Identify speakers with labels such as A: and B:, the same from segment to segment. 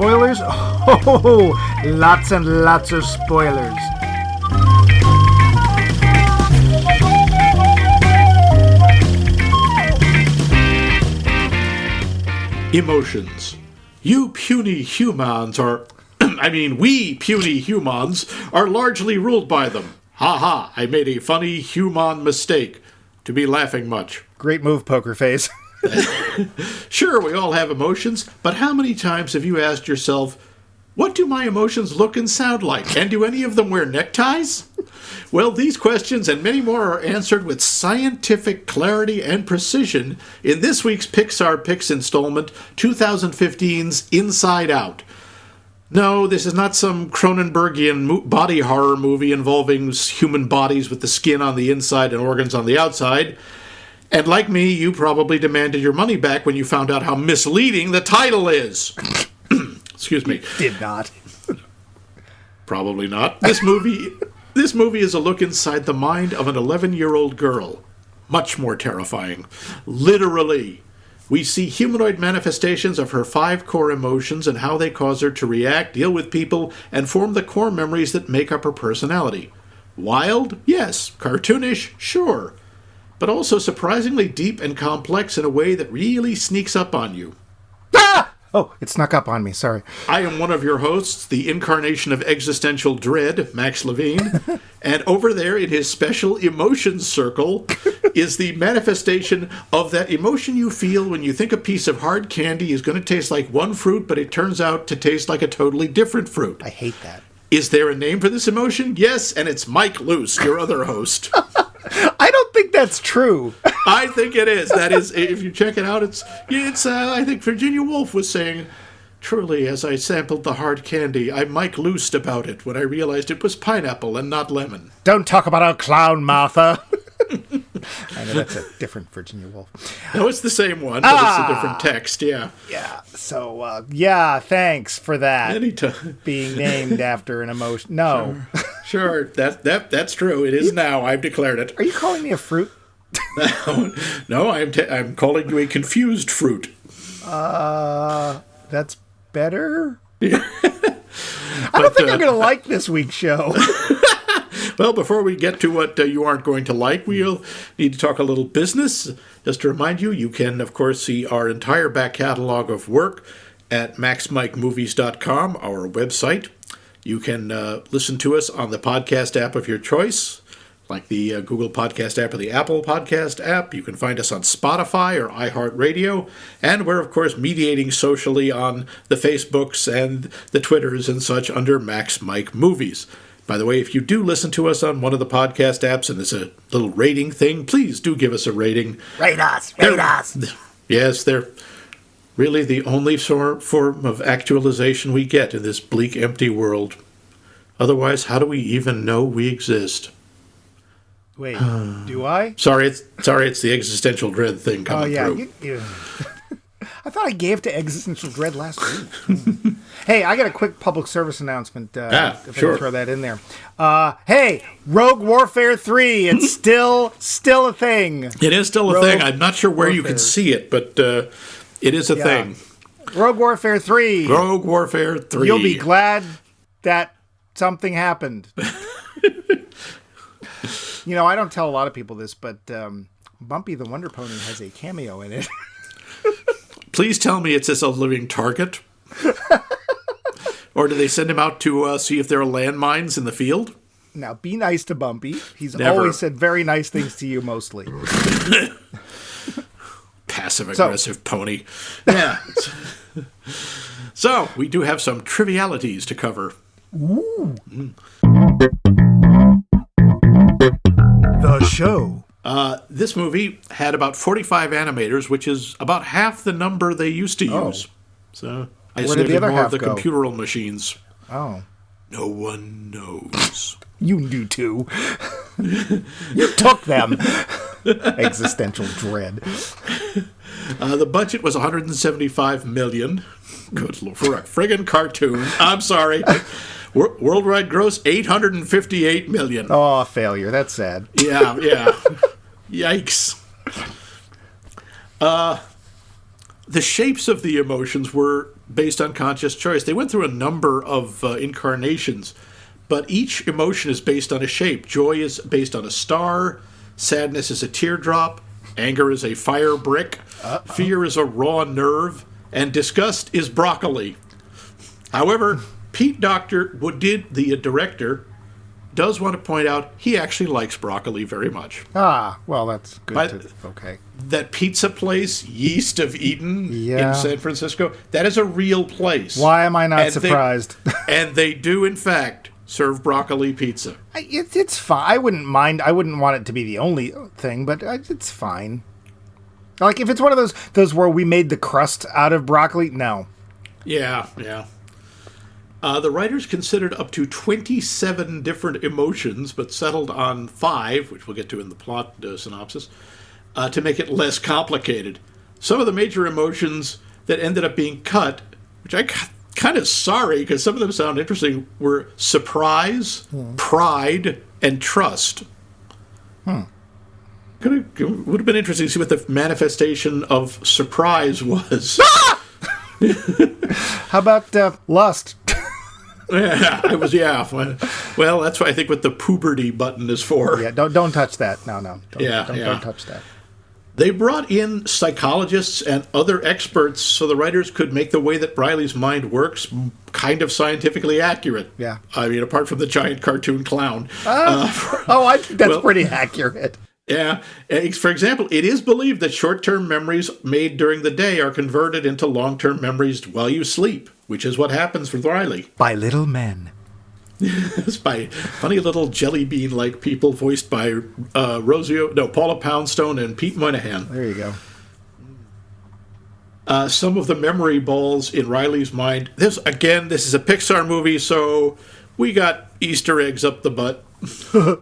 A: spoilers? Oh, lots and lots of spoilers.
B: Emotions. You puny humans are... we puny humans are largely ruled by them. Ha ha, I made a funny human mistake. To be laughing much.
A: Great move, poker face.
B: Sure, we all have emotions, but how many times have you asked yourself, what do my emotions look and sound like? And do any of them wear neckties? Well, these questions and many more are answered with scientific clarity and precision in this week's Pixar Pix installment, 2015's Inside Out. No, this is not some Cronenbergian body horror movie involving human bodies with the skin on the inside and organs on the outside. And like me, you probably demanded your money back when you found out how misleading the title is. Excuse me.
A: Did not.
B: Probably not. This movie is a look inside the mind of an 11-year-old girl. Much more terrifying. Literally. We see humanoid manifestations of her 5 core emotions and how they cause her to react, deal with people, and form the core memories that make up her personality. Wild? Yes. Cartoonish? Sure. But also surprisingly deep and complex in a way that really sneaks up on you.
A: Ah! Oh, it snuck up on me, sorry.
B: I am one of your hosts, the incarnation of existential dread, Max Levine, and over there in his special emotions circle is the manifestation of that emotion you feel when you think a piece of hard candy is going to taste like one fruit, but it turns out to taste like a totally different fruit.
A: I hate that.
B: Is there a name for this emotion? Yes, and it's Mike Luce, your other host.
A: I don't think that's true.
B: I think it is. That is, if you check it out, it's. I think Virginia Woolf was saying, truly, as I sampled the hard candy, I Mike Luced about it when I realized it was pineapple and not lemon.
A: Don't talk about our clown, Martha. I know that's a different Virginia Woolf.
B: No, it's the same one, but it's a different text, yeah.
A: Yeah, so, thanks for that.
B: Anytime.
A: Being named after an emotion. No.
B: Sure, that's true. It is now. I've declared it.
A: Are you calling me a fruit?
B: No, I'm calling you a confused fruit.
A: That's better? Yeah. I don't think I'm going to like this week's show.
B: Well, before we get to what you aren't going to like, we'll need to talk a little business. Just to remind you, you can, of course, see our entire back catalog of work at maxmikemovies.com, our website. You can listen to us on the podcast app of your choice, like the Google Podcast app or the Apple Podcast app. You can find us on Spotify or iHeartRadio. And we're, of course, mediating socially on the Facebooks and the Twitters and such under Max Mike Movies. By the way, if you do listen to us on one of the podcast apps and there's a little rating thing, please do give us a rating.
A: Rate us! Rate us!
B: Yes, they're really the only form of actualization we get in this bleak, empty world. Otherwise, how do we even know we exist?
A: Wait, do I?
B: Sorry, it's the existential dread thing coming through.
A: I thought I gave to existential dread last week. Hey, I got a quick public service announcement. If
B: sure.
A: I can throw that in there. Hey, Rogue Warfare 3, it's still a thing.
B: It is still a thing. I'm not sure where you can see it, but it is a thing.
A: Rogue Warfare 3.
B: Rogue Warfare 3.
A: You'll be glad that something happened. I don't tell a lot of people this, but Bumpy the Wonder Pony has a cameo in it.
B: Please tell me it's as a living target. Or do they send him out to see if there are landmines in the field?
A: Now, be nice to Bumpy. He's
B: Never.
A: always said very nice things to you, mostly.
B: Passive-aggressive pony. Yeah. So, we do have some trivialities to cover.
A: Ooh. The show.
B: This movie had about 45 animators, which is about half the number they used to use. So I
A: Where did the other
B: more
A: half
B: of the
A: go?
B: computeral machines.
A: Oh.
B: No one knows.
A: You do too. You took them. Existential dread.
B: The budget was $175 million. Good lord, for a friggin' cartoon. I'm sorry. Worldwide gross, $858 million.
A: Oh, failure. That's sad.
B: Yeah. Yikes. the shapes of the emotions were based on conscious choice. They went through a number of incarnations, but each emotion is based on a shape. Joy is based on a star, sadness is a teardrop, anger is a fire brick, fear is a raw nerve, and disgust is broccoli. However, Pete Docter, the director, does want to point out he actually likes broccoli very much.
A: Ah, well, that's good. Okay.
B: That pizza place, Yeast of Eden, in San Francisco, that is a real place.
A: Why am I not surprised?
B: And they do, in fact, serve broccoli pizza.
A: It's fine. I wouldn't mind. I wouldn't want it to be the only thing, but it's fine. Like, if it's one of those where we made the crust out of broccoli, no.
B: Yeah. The writers considered up to 27 different emotions, but settled on 5, which we'll get to in the plot synopsis, to make it less complicated. Some of the major emotions that ended up being cut, which I kind of sorry because some of them sound interesting, were surprise, pride, and trust. Would have been interesting to see what the manifestation of surprise was.
A: How about lust?
B: Well, that's what I think what the puberty button is for.
A: Yeah, don't touch that. No. Don't touch that.
B: They brought in psychologists and other experts so the writers could make the way that Riley's mind works kind of scientifically accurate.
A: Yeah.
B: I mean, apart from the giant cartoon clown.
A: I think that's pretty accurate.
B: Yeah. For example, it is believed that short-term memories made during the day are converted into long-term memories while you sleep, which is what happens with Riley.
A: By little men.
B: It's by funny little jelly bean-like people voiced by Paula Poundstone and Pete Moynihan.
A: There you go.
B: Some of the memory balls in Riley's mind. This is a Pixar movie, so we got Easter eggs up the butt.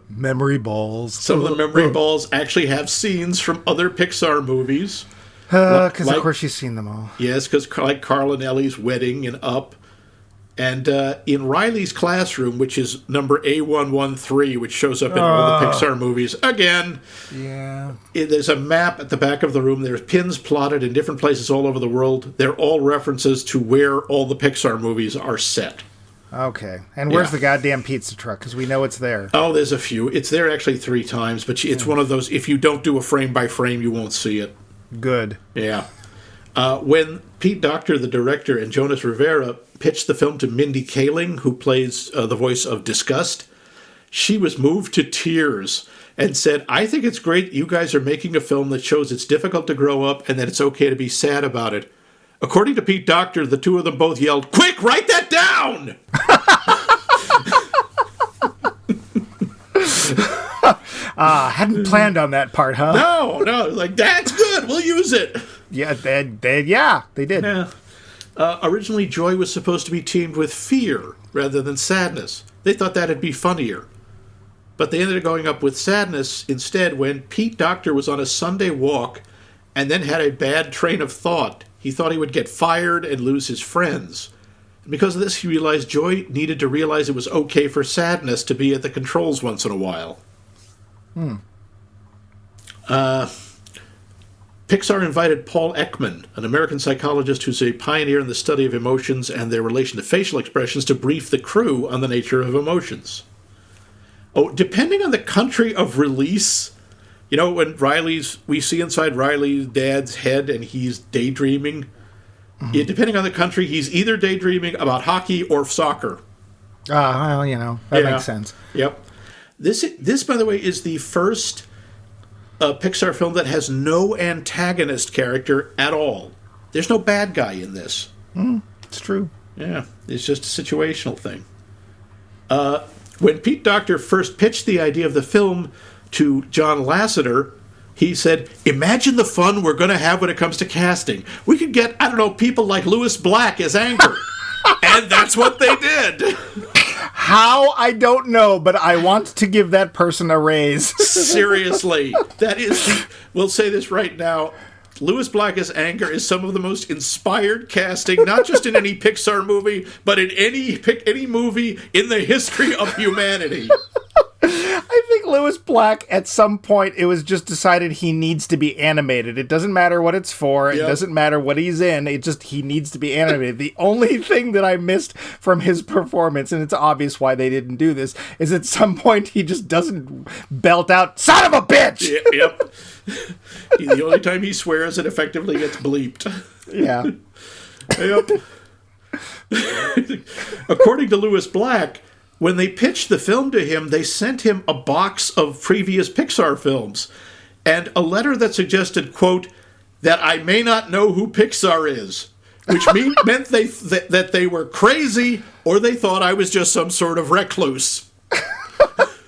A: Memory balls.
B: Some of the memory balls actually have scenes from other Pixar movies.
A: Because of course you've seen them all.
B: Yes, because like Carl and Ellie's wedding and Up. And in Riley's classroom, which is number A113, which shows up in all the Pixar movies, again, there's a map at the back of the room. There's pins plotted in different places all over the world. They're all references to where all the Pixar movies are set.
A: Okay. And where's the goddamn pizza truck? Because we know it's there.
B: Oh, there's a few. It's there actually 3 times, but it's one of those, if you don't do a frame by frame, you won't see it.
A: Good.
B: Yeah. When Pete Docter, the director, and Jonas Rivera pitched the film to Mindy Kaling, who plays the voice of Disgust, she was moved to tears and said, I think it's great you guys are making a film that shows it's difficult to grow up and that it's okay to be sad about it. According to Pete Docter, the two of them both yelled, "Quick, write that down!"
A: Hadn't planned on that part, huh?
B: No, like, that's good, we'll use it.
A: Yeah, they did.
B: Yeah. Originally, joy was supposed to be teamed with fear rather than sadness. They thought that'd be funnier. But they ended up going up with sadness instead when Pete Docter was on a Sunday walk and then had a bad train of thought. He thought he would get fired and lose his friends. And because of this, he realized joy needed to realize it was okay for sadness to be at the controls once in a while. Pixar invited Paul Ekman, an American psychologist who's a pioneer in the study of emotions and their relation to facial expressions, to brief the crew on the nature of emotions. Depending on the country of release, you know, when we see inside Riley's dad's head and he's daydreaming, depending on the country, he's either daydreaming about hockey or soccer.
A: Well, you know, that makes sense.
B: Yep. This, by the way, is the first Pixar film that has no antagonist character at all. There's no bad guy in this.
A: It's true.
B: Yeah, it's just a situational thing. When Pete Docter first pitched the idea of the film to John Lasseter, he said, imagine the fun we're going to have when it comes to casting. We could get, people like Louis Black as Anger. And that's what they did.
A: How? I don't know, but I want to give that person a raise.
B: Seriously. We'll say this right now. Louis Black as Anger is some of the most inspired casting, not just in any Pixar movie, but in any movie in the history of humanity.
A: I think Lewis Black, at some point, it was just decided he needs to be animated. It doesn't matter what it's for. It doesn't matter what he's in. He needs to be animated. The only thing that I missed from his performance, and it's obvious why they didn't do this, is at some point he just doesn't belt out, "Son of a bitch!"
B: Yep. The only time he swears, it effectively gets bleeped.
A: Yeah.
B: Yep. According to Lewis Black, when they pitched the film to him, they sent him a box of previous Pixar films and a letter that suggested, quote, that I may not know who Pixar is, which meant that they were crazy or they thought I was just some sort of recluse.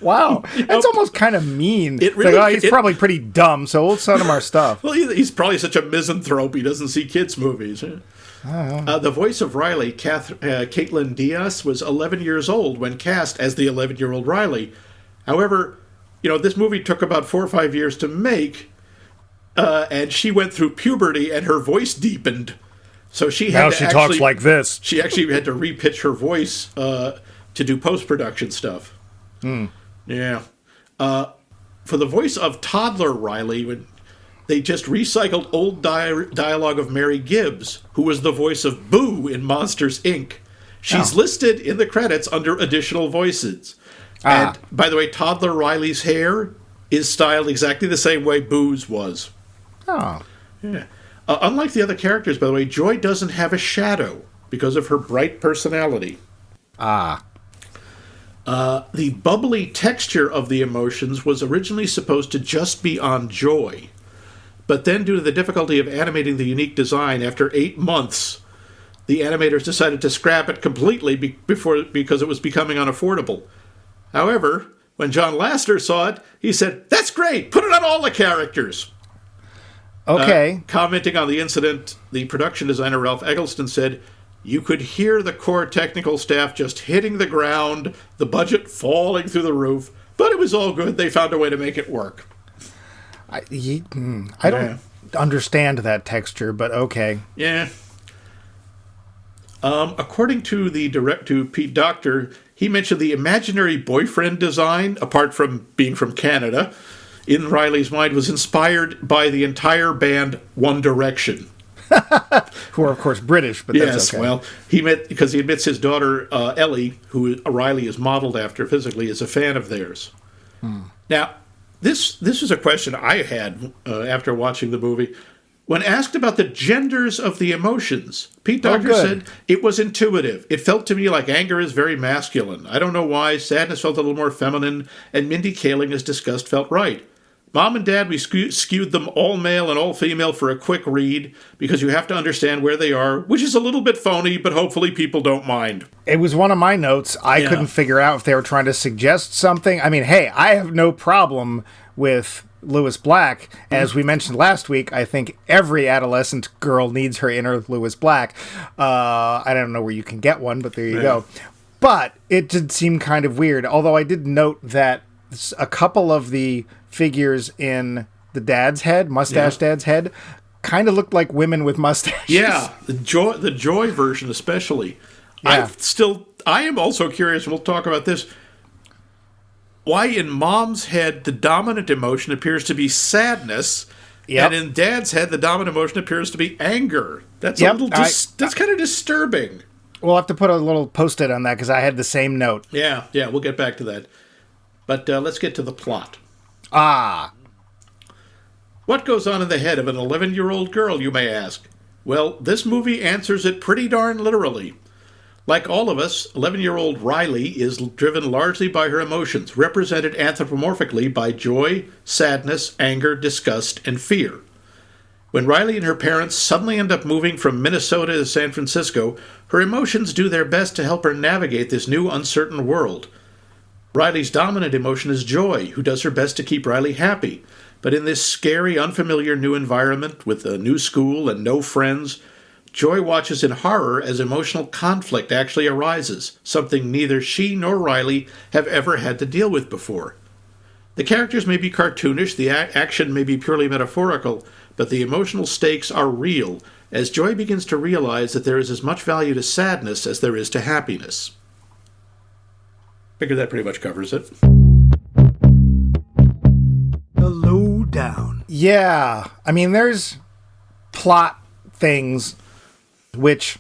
A: Wow. That's almost kind of mean.
B: It really,
A: he's probably pretty dumb, so we'll send him our stuff.
B: Well, he's probably such a misanthrope, he doesn't see kids' movies. The voice of Riley, Caitlin Diaz, was 11 years old when cast as the 11-year-old Riley. However, this movie took about 4 or 5 years to make, and she went through puberty and her voice deepened. So she
A: talks like this.
B: She actually had to repitch her voice to do post-production stuff. Yeah. For the voice of toddler Riley, they just recycled old dialogue of Mary Gibbs, who was the voice of Boo in Monsters, Inc. She's listed in the credits under additional voices. And, by the way, toddler Riley's hair is styled exactly the same way Boo's was. Oh. Yeah. Unlike the other characters, by the way, Joy doesn't have a shadow because of her bright personality. The bubbly texture of the emotions was originally supposed to just be on Joy. But then, due to the difficulty of animating the unique design, after 8 months, the animators decided to scrap it completely because it was becoming unaffordable. However, when John Lasseter saw it, he said, "That's great! Put it on all the characters!"
A: Okay.
B: Commenting on the incident, the production designer Ralph Eggleston said, "You could hear the core technical staff just hitting the ground, the budget falling through the roof, but it was all good. They found a way to make it work."
A: I don't understand that texture, but okay.
B: Yeah. According to Pete Docter, he mentioned the imaginary boyfriend design, apart from being from Canada, in Riley's mind was inspired by the entire band One Direction.
A: Who are, of course, British, but that's okay.
B: Well, because he admits his daughter, Ellie, who Riley is modeled after physically, is a fan of theirs. Now, this is a question I had after watching the movie. When asked about the genders of the emotions, Pete Docter said it was intuitive. It felt to me like anger is very masculine. I don't know why. Sadness felt a little more feminine, and Mindy Kaling as disgust felt right. Mom and Dad, we skewed them all male and all female for a quick read because you have to understand where they are, which is a little bit phony, but hopefully people don't mind.
A: It was one of my notes. I couldn't figure out if they were trying to suggest something. I mean, hey, I have no problem with Lewis Black. As we mentioned last week, I think every adolescent girl needs her inner Lewis Black. I don't know where you can get one, but there you go. But it did seem kind of weird, although I did note that a couple of the figures in the dad's head, mustache dad's head, kind of looked like women with mustaches.
B: Yeah, the Joy version especially.
A: Yeah.
B: I am also curious, and we'll talk about this, why in Mom's head the dominant emotion appears to be sadness, and in Dad's head the dominant emotion appears to be anger. That's that's kind of disturbing.
A: We'll have to put a little post-it on that because I had the same note.
B: Yeah, we'll get back to that. But let's get to the plot. What goes on in the head of an 11-year-old girl, you may ask? Well, this movie answers it pretty darn literally. Like all of us, 11-year-old Riley is driven largely by her emotions, represented anthropomorphically by joy, sadness, anger, disgust, and fear. When Riley and her parents suddenly end up moving from Minnesota to San Francisco, her emotions do their best to help her navigate this new uncertain world. Riley's dominant emotion is joy, who does her best to keep Riley happy. But in this scary, unfamiliar new environment with a new school and no friends, Joy watches in horror as emotional conflict actually arises, something neither she nor Riley have ever had to deal with before. The characters may be cartoonish, the action may be purely metaphorical, but the emotional stakes are real, as Joy begins to realize that there is as much value to sadness as there is to happiness. Figure that pretty much covers it.
A: Yeah. I mean, there's plot things which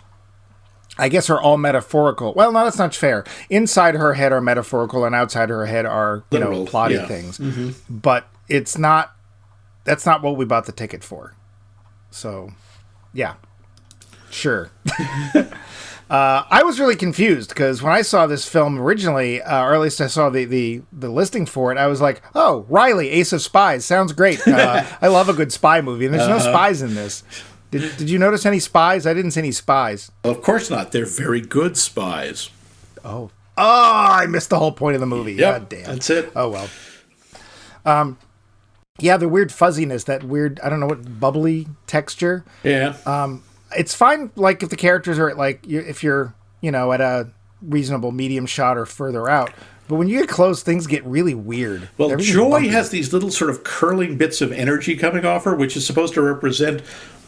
A: I guess are all metaphorical. Well, no, that's not fair. Inside her head are metaphorical, and outside her head are,
B: Literal,
A: plotty things. But it's not. That's not what we bought the ticket for. So, yeah, sure. I was really confused because when I saw this film originally, or at least I saw the listing for it, I was like, "Oh, Riley, Ace of Spies, sounds great." I love a good spy movie, and there's no spies in this. Did you notice any spies? I didn't see any spies.
B: Well, of course not. They're very good spies.
A: Oh, I missed the whole point of the movie.
B: Yep,
A: God damn.
B: that's it.
A: Oh well. Yeah, the weird fuzziness, that weird, I don't know what, bubbly texture.
B: Yeah.
A: It's fine, like, if the characters are, like, if you're, at a reasonable medium shot or further out. But when you get close, things get really weird.
B: Well, Joy has these little sort of curling bits of energy coming off her, which is supposed to represent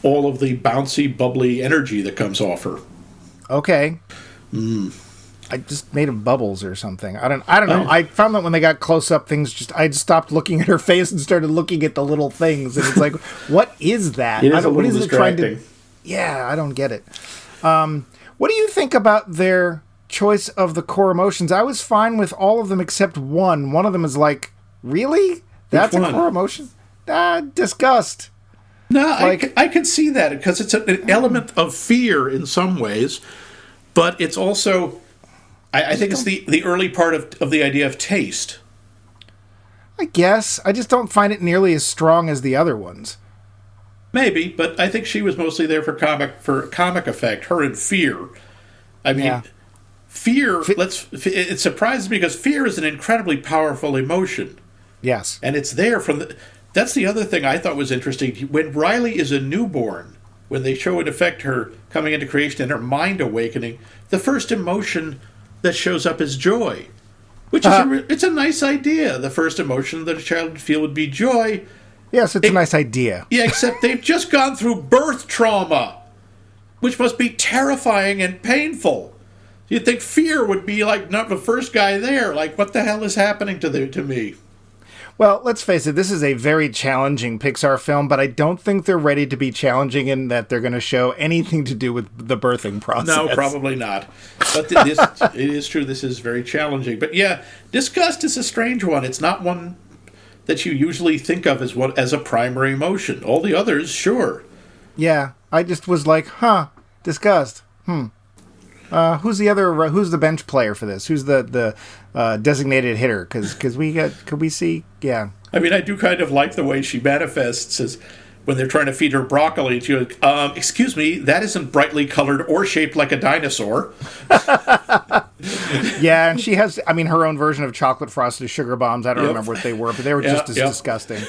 B: all of the bouncy, bubbly energy that comes off her.
A: Okay. I just made of bubbles or something. I don't know. I found that when they got close up, I just stopped looking at her face and started looking at the little things. And it's like, what is that?
B: It is a little distracting.
A: Yeah, I don't get it. What do you think about their choice of the core emotions? I was fine with all of them except one. One of them is like, really? That's a core emotion? Disgust.
B: No, I can see that because it's an element of fear in some ways, but it's also, I think it's the early part of the idea of taste.
A: I guess. I just don't find it nearly as strong as the other ones.
B: Maybe, but I think she was mostly there for comic effect, her and fear. I mean, fear, it surprises me because fear is an incredibly powerful emotion.
A: Yes.
B: And it's there that's the other thing I thought was interesting. When Riley is a newborn, when they show in effect her coming into creation and her mind awakening, the first emotion that shows up is joy, which is it's a nice idea. The first emotion that a child would feel would be joy.
A: Yes, it's a nice idea.
B: Yeah, except they've just gone through birth trauma, which must be terrifying and painful. You'd think fear would be like not the first guy there. Like, what the hell is happening to me?
A: Well, let's face it, this is a very challenging Pixar film, but I don't think they're ready to be challenging in that they're going to show anything to do with the birthing process.
B: No, probably not. But it is true, this is very challenging. But yeah, Disgust is a strange one. It's not one that you usually think of as a primary emotion. All the others, sure.
A: Yeah, I just was like, Disgust. Who's the bench player for this? Who's the designated hitter? Because could we see? Yeah.
B: I mean, I do kind of like the way she manifests as when they're trying to feed her broccoli. She goes, excuse me, that isn't brightly colored or shaped like a dinosaur.
A: Yeah, and she has, her own version of chocolate frosted sugar bombs. I don't remember what they were, but they were just as disgusting.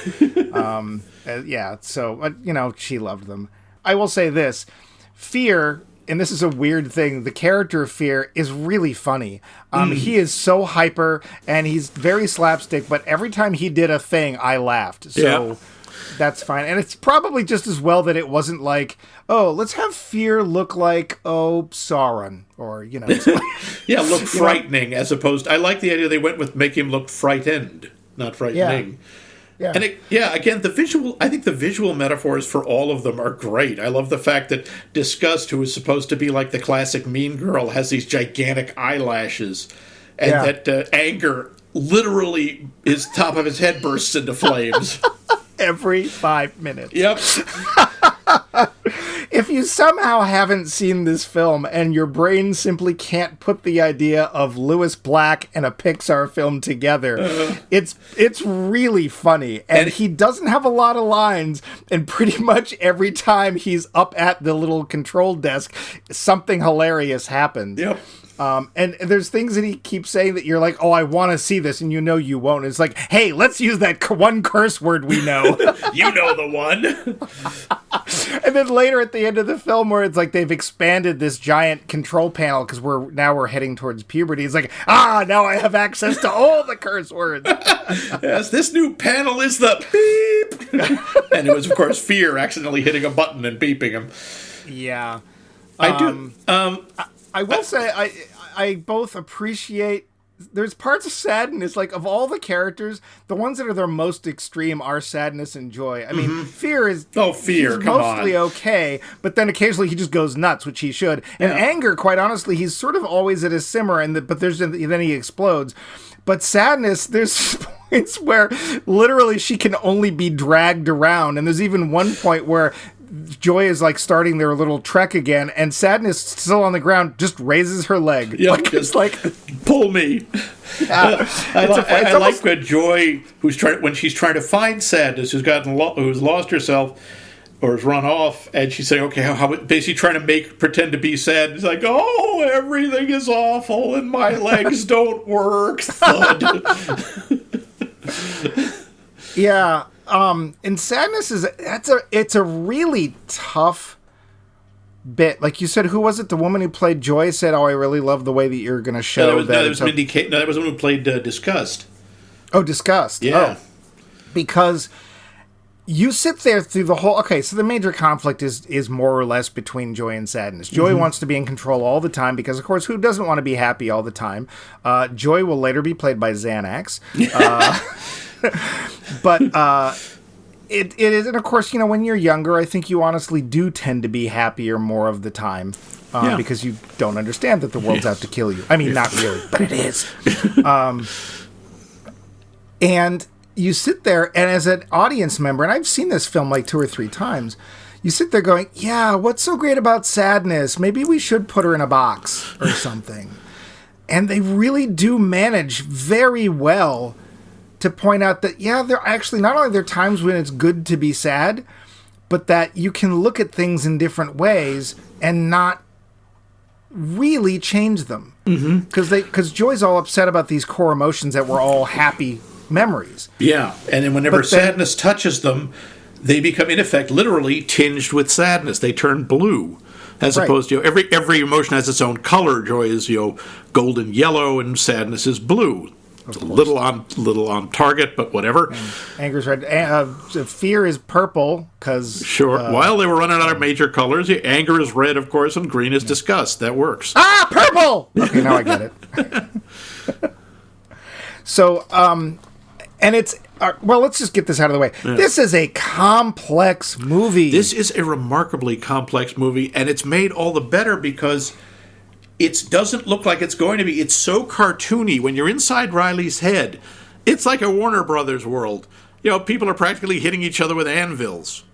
A: So, she loved them. I will say this. Fear, and this is a weird thing, the character of Fear is really funny. He is so hyper, and he's very slapstick, but every time he did a thing, I laughed. So that's fine. And it's probably just as well that it wasn't like, oh, let's have Fear look like, Sauron, or,
B: look frightening, as opposed to, I like the idea they went with make him look frightened, not frightening.
A: Yeah.
B: And again, I think the visual metaphors for all of them are great. I love the fact that Disgust, who is supposed to be like the classic mean girl, has these gigantic eyelashes, and that Anger literally his top of his head bursts into flames.
A: Every 5 minutes.
B: Yep.
A: If you somehow haven't seen this film and your brain simply can't put the idea of Lewis Black and a Pixar film together, it's really funny. And he doesn't have a lot of lines, and pretty much every time he's up at the little control desk, something hilarious happens.
B: Yep.
A: And there's things that he keeps saying that you're like, oh, I want to see this, and you won't. And it's like, hey, let's use that one curse word we know.
B: You know the one.
A: And then later at the end of the film, where it's like they've expanded this giant control panel because we're heading towards puberty. It's like, now I have access to all the curse words.
B: Yes, this new panel is the beep. And it was, of course, Fear accidentally hitting a button and beeping him.
A: Yeah.
B: I do.
A: I will say I both appreciate there's parts of sadness, like of all the characters, the ones that are their most extreme are sadness and joy. I mean, fear is
B: fear,
A: mostly okay, but then occasionally he just goes nuts, which he should. And anger, quite honestly, he's sort of always at a simmer, but then he explodes. But sadness, there's points where literally she can only be dragged around, and there's even one point where Joy is like starting their little trek again, and Sadness, still on the ground, just raises her leg.
B: Yeah, it's like, pull me. I like Joy, when she's trying to find Sadness, who's lost herself or has run off, and she's saying, okay, how basically trying to pretend to be sad. It's like, oh, everything is awful, and my legs don't work. Thud.
A: Yeah. And Sadness it's a really tough bit. Like you said, who was it? The woman who played Joy said, "Oh, I really love the way that you're going to show that."
B: That was Mindy Kaling. No, that was the one who played Disgust.
A: Oh, Disgust.
B: Yeah,
A: because you sit there through the whole. Okay, so the major conflict is more or less between Joy and Sadness. Joy wants to be in control all the time because, of course, who doesn't want to be happy all the time? Joy will later be played by Xanax. But it is, and of course, when you're younger, I think you honestly do tend to be happier more of the time because you don't understand that the world's out to kill you. I mean, not really, but it is. And you sit there, and as an audience member, and I've seen this film like 2 or 3 times, you sit there going, yeah, what's so great about Sadness? Maybe we should put her in a box or something. And they really do manage very well to point out that, yeah, there actually, not only are there times when it's good to be sad, but that you can look at things in different ways and not really change them. Because Joy's all upset about these core emotions that were all happy memories.
B: Yeah, and then whenever sadness touches them, they become, in effect, literally tinged with sadness. They turn blue. As opposed to, every emotion has its own color. Joy is, golden yellow, and sadness is blue. A little on target, but whatever.
A: Anger's red. Fear is purple because
B: while they were running out of major colors, anger is red, of course, and green is disgust. That works.
A: Ah, purple. Okay, now I get it. So, and it's let's just get this out of the way. Yeah. This is a complex movie.
B: This is a remarkably complex movie, and it's made all the better because it doesn't look like it's going to be. It's so cartoony. When you're inside Riley's head, it's like a Warner Brothers world. People are practically hitting each other with anvils.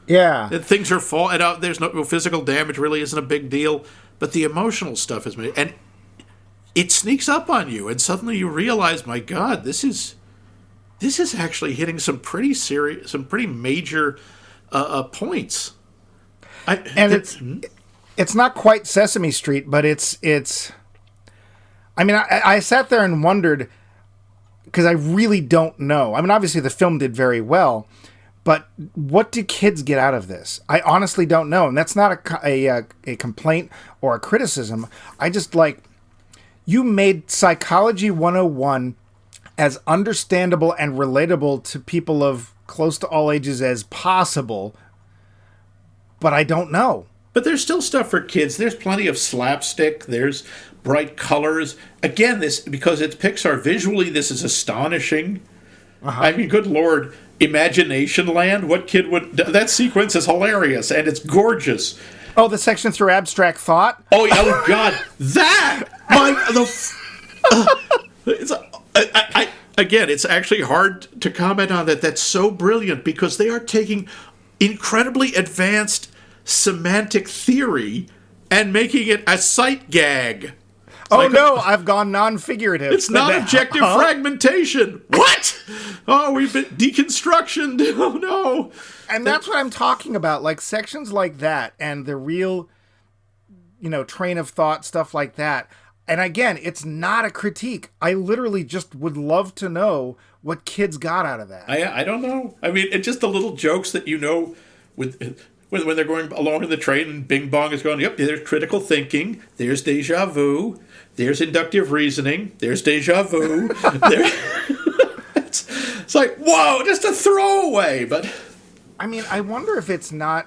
A: Yeah.
B: And things are falling out. There's no physical damage, really isn't a big deal. But the emotional stuff is made. And it sneaks up on you. And suddenly you realize, my God, this is actually hitting some pretty serious, some pretty major points.
A: It's not quite Sesame Street, but it's. I mean, I sat there and wondered because I really don't know. I mean, obviously the film did very well, but what do kids get out of this? I honestly don't know, and that's not a complaint or a criticism. I just you made Psychology 101 as understandable and relatable to people of close to all ages as possible, but I don't know.
B: But there's still stuff for kids. There's plenty of slapstick. There's bright colors. Again, because it's Pixar, visually this is astonishing. I mean, good Lord, Imagination Land, what kid would... That sequence is hilarious, and it's gorgeous.
A: Oh, the section through abstract thought?
B: Oh God, that! Again, it's actually hard to comment on that. That's so brilliant, because they are taking incredibly advanced semantic theory and making it a sight gag.
A: I've gone non-figurative.
B: It's non-objective fragmentation. What? Oh, we've been deconstructioned. Oh, no.
A: And that's what I'm talking about. Like, sections like that and the real, train of thought, stuff like that. And again, it's not a critique. I literally just would love to know what kids got out of that.
B: I don't know. I mean, it's just the little jokes that when they're going along in the train and Bing Bong is going, yep, there's critical thinking, there's déjà vu, there's inductive reasoning, there's déjà vu. It's like, whoa, just a throwaway. But
A: I mean, I wonder if it's not,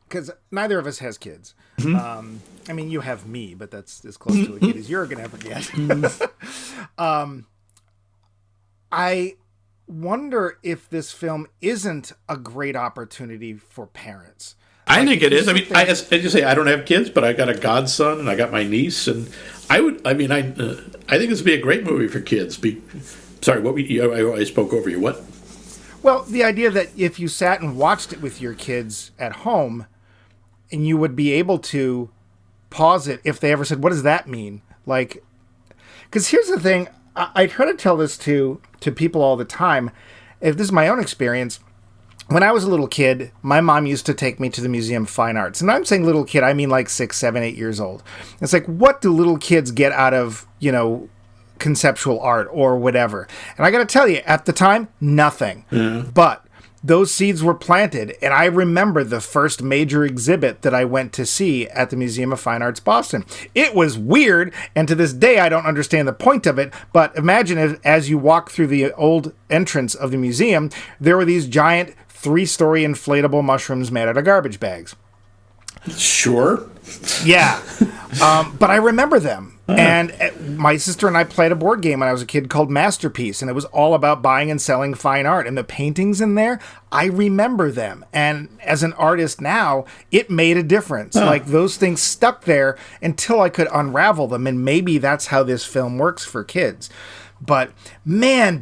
A: because neither of us has kids. I mean, you have me, but that's as close to a kid as you're going to ever get. I wonder if this film isn't a great opportunity for parents.
B: I think it is. I mean, as you say, I don't have kids, but I got a godson and I got my niece, and I think this would be a great movie for kids. I spoke over you. What?
A: Well, the idea that if you sat and watched it with your kids at home, and you would be able to pause it if they ever said, "What does that mean?" Like, because here's the thing, I try to tell this to people all the time. If this is my own experience. When I was a little kid, my mom used to take me to the Museum of Fine Arts. And I'm saying little kid, I mean like 6, 7, 8 years old. It's like, what do little kids get out of, conceptual art or whatever? And I got to tell you, at the time, nothing. Yeah. But those seeds were planted. And I remember the first major exhibit that I went to see at the Museum of Fine Arts, Boston. It was weird. And to this day, I don't understand the point of it. But imagine as you walk through the old entrance of the museum, there were these giant 3-story inflatable mushrooms made out of garbage bags.
B: Sure.
A: Yeah. But I remember them. And my sister and I played a board game when I was a kid called Masterpiece, and it was all about buying and selling fine art. And the paintings in there, I remember them. And as an artist now, it made a difference. Like, those things stuck there until I could unravel them. And maybe that's how this film works for kids. But, man,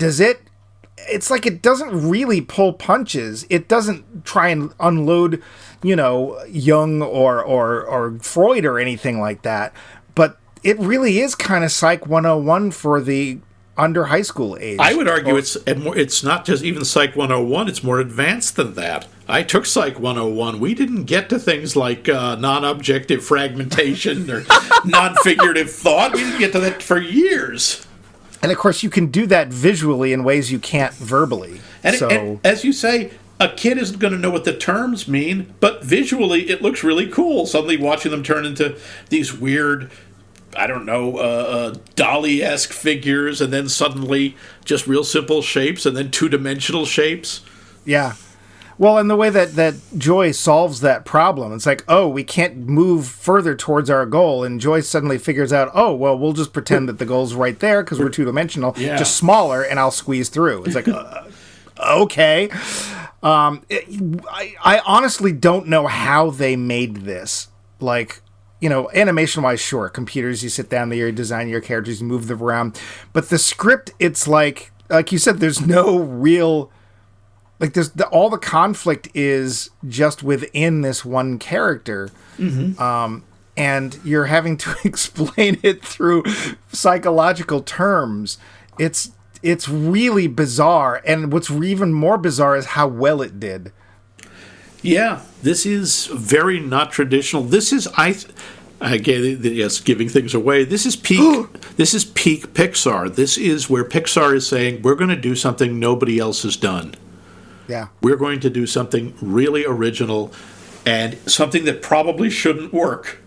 A: it's like it doesn't really pull punches. It doesn't try and unload, Jung or Freud or anything like that. But it really is kind of Psych 101 for the under high school age.
B: I would argue it's not just even Psych 101. It's more advanced than that. I took Psych 101. We didn't get to things like non-objective fragmentation or non-figurative thought. We didn't get to that for years.
A: And, of course, you can do that visually in ways you can't verbally.
B: And as you say, a kid isn't going to know what the terms mean, but visually it looks really cool. Suddenly watching them turn into these weird, Dali-esque figures, and then suddenly just real simple shapes, and then two-dimensional shapes.
A: Yeah. Well, and the way that Joy solves that problem, it's like, oh, we can't move further towards our goal, and Joy suddenly figures out, oh, well, we'll just pretend that the goal's right there because we're two-dimensional, just smaller, and I'll squeeze through. It's like, okay. I honestly don't know how they made this. Like, animation-wise, sure, computers, you sit down there, you design your characters, you move them around. But the script, it's like you said, there's no real... Like, all the conflict is just within this one character. Mm-hmm. And you're having to explain it through psychological terms. It's really bizarre. And what's even more bizarre is how well it did.
B: Yeah, this is very not traditional. This is, giving things away. This is peak. This is peak Pixar. This is where Pixar is saying, we're going to do something nobody else has done.
A: Yeah.
B: We're going to do something really original and something that probably shouldn't work.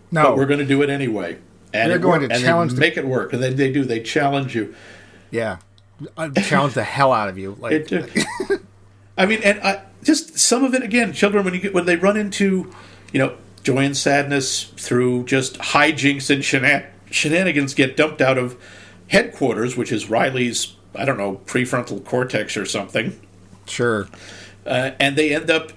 A: No.
B: But we're going to do it anyway. And
A: they're going to challenge
B: make it work. And they do. They challenge you.
A: Yeah. Challenge the hell out of you. Like,
B: just some of it, again, children, when they run into, joy and sadness through just hijinks and shenanigans, get dumped out of headquarters, which is Riley's, prefrontal cortex or something.
A: Sure.
B: And they end up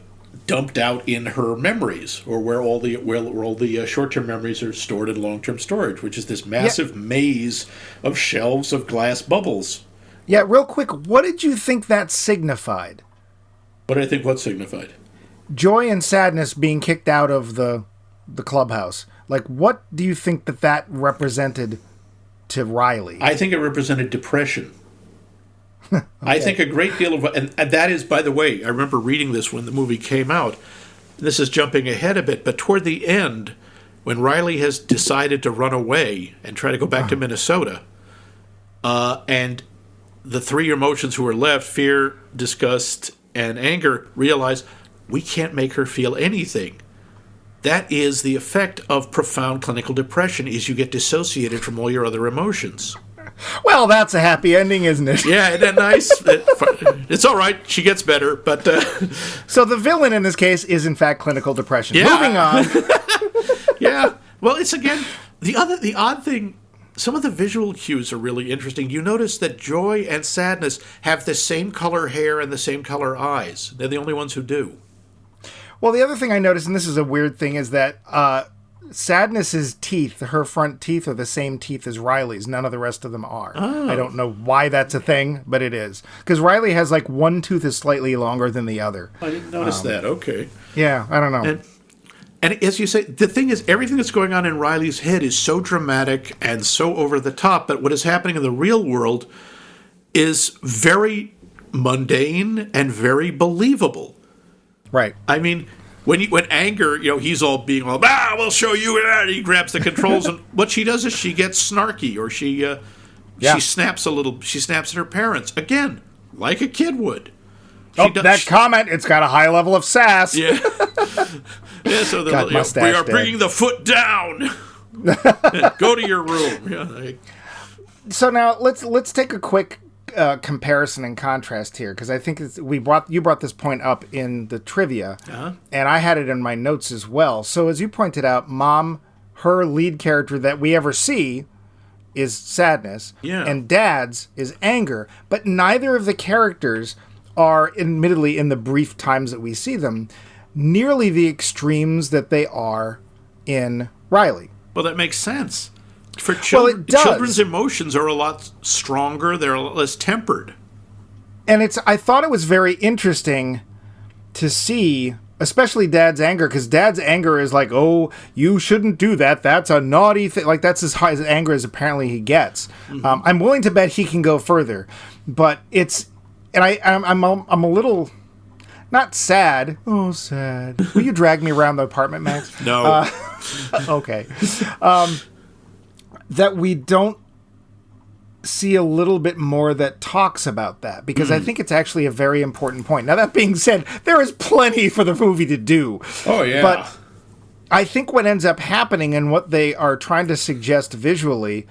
B: dumped out in her memories, or where all the short-term memories are stored in long-term storage, which is this massive maze of shelves of glass bubbles.
A: Yeah, real quick, what did you think that signified?
B: What did I think what signified?
A: Joy and sadness being kicked out of the clubhouse. Like, what do you think that represented to Riley?
B: I think it represented depression. Okay. I think a great deal of... And that is, by the way, I remember reading this when the movie came out. This is jumping ahead a bit, but toward the end, when Riley has decided to run away and try to go back to Minnesota, and the three emotions who are left, fear, disgust, and anger, realize we can't make her feel anything. That is the effect of profound clinical depression, is you get dissociated from all your other emotions.
A: Well, that's a happy ending, isn't it?
B: Yeah, isn't that nice? It's all right. She gets better, but...
A: So the villain in this case is, in fact, clinical depression. Yeah. Moving on.
B: Yeah. Well, it's, again, the odd thing some of the visual cues are really interesting. You notice that joy and sadness have the same color hair and the same color eyes. They're the only ones who do.
A: Well, the other thing I noticed, and this is a weird thing, is that Sadness's teeth, her front teeth, are the same teeth as Riley's. None of the rest of them are. Oh. I don't know why that's a thing, but it is. Because Riley has like one tooth is slightly longer than the other.
B: I didn't notice that. Okay.
A: Yeah, I don't know.
B: And as you say, the thing is, everything that's going on in Riley's head is so dramatic and so over the top, but what is happening in the real world is very mundane and very believable.
A: Right.
B: I mean, when anger, he's all being all, we'll show you, and he grabs the controls, and what she does is she gets snarky, or she snaps a little, she snaps at her parents. Again, like a kid would.
A: That comment, it's got a high level of sass.
B: Yeah. Yeah, so we are bringing the foot down. Go to your room. Yeah,
A: So now let's take a quick comparison and contrast here, because I think you brought this point up in the trivia, and I had it in my notes as well. So as you pointed out, Mom, her lead character that we ever see is sadness, and Dad's is anger, but neither of the characters are, admittedly, in the brief times that we see them, nearly the extremes that they are in Riley.
B: Well, that makes sense. For children, children's emotions are a lot stronger. They're a lot less tempered.
A: And I thought it was very interesting to see, especially Dad's anger, because Dad's anger is like, oh, you shouldn't do that. That's a naughty thing. Like, that's as high as anger as apparently he gets. Mm-hmm. I'm willing to bet he can go further. But it's... And I'm a little... Not sad. Oh, sad. Will you drag me around the apartment, Max?
B: No.
A: Okay. That we don't see a little bit more that talks about that, because I think it's actually a very important point. Now, that being said, there is plenty for the movie to do.
B: Oh, yeah.
A: But I think what ends up happening and what they are trying to suggest visually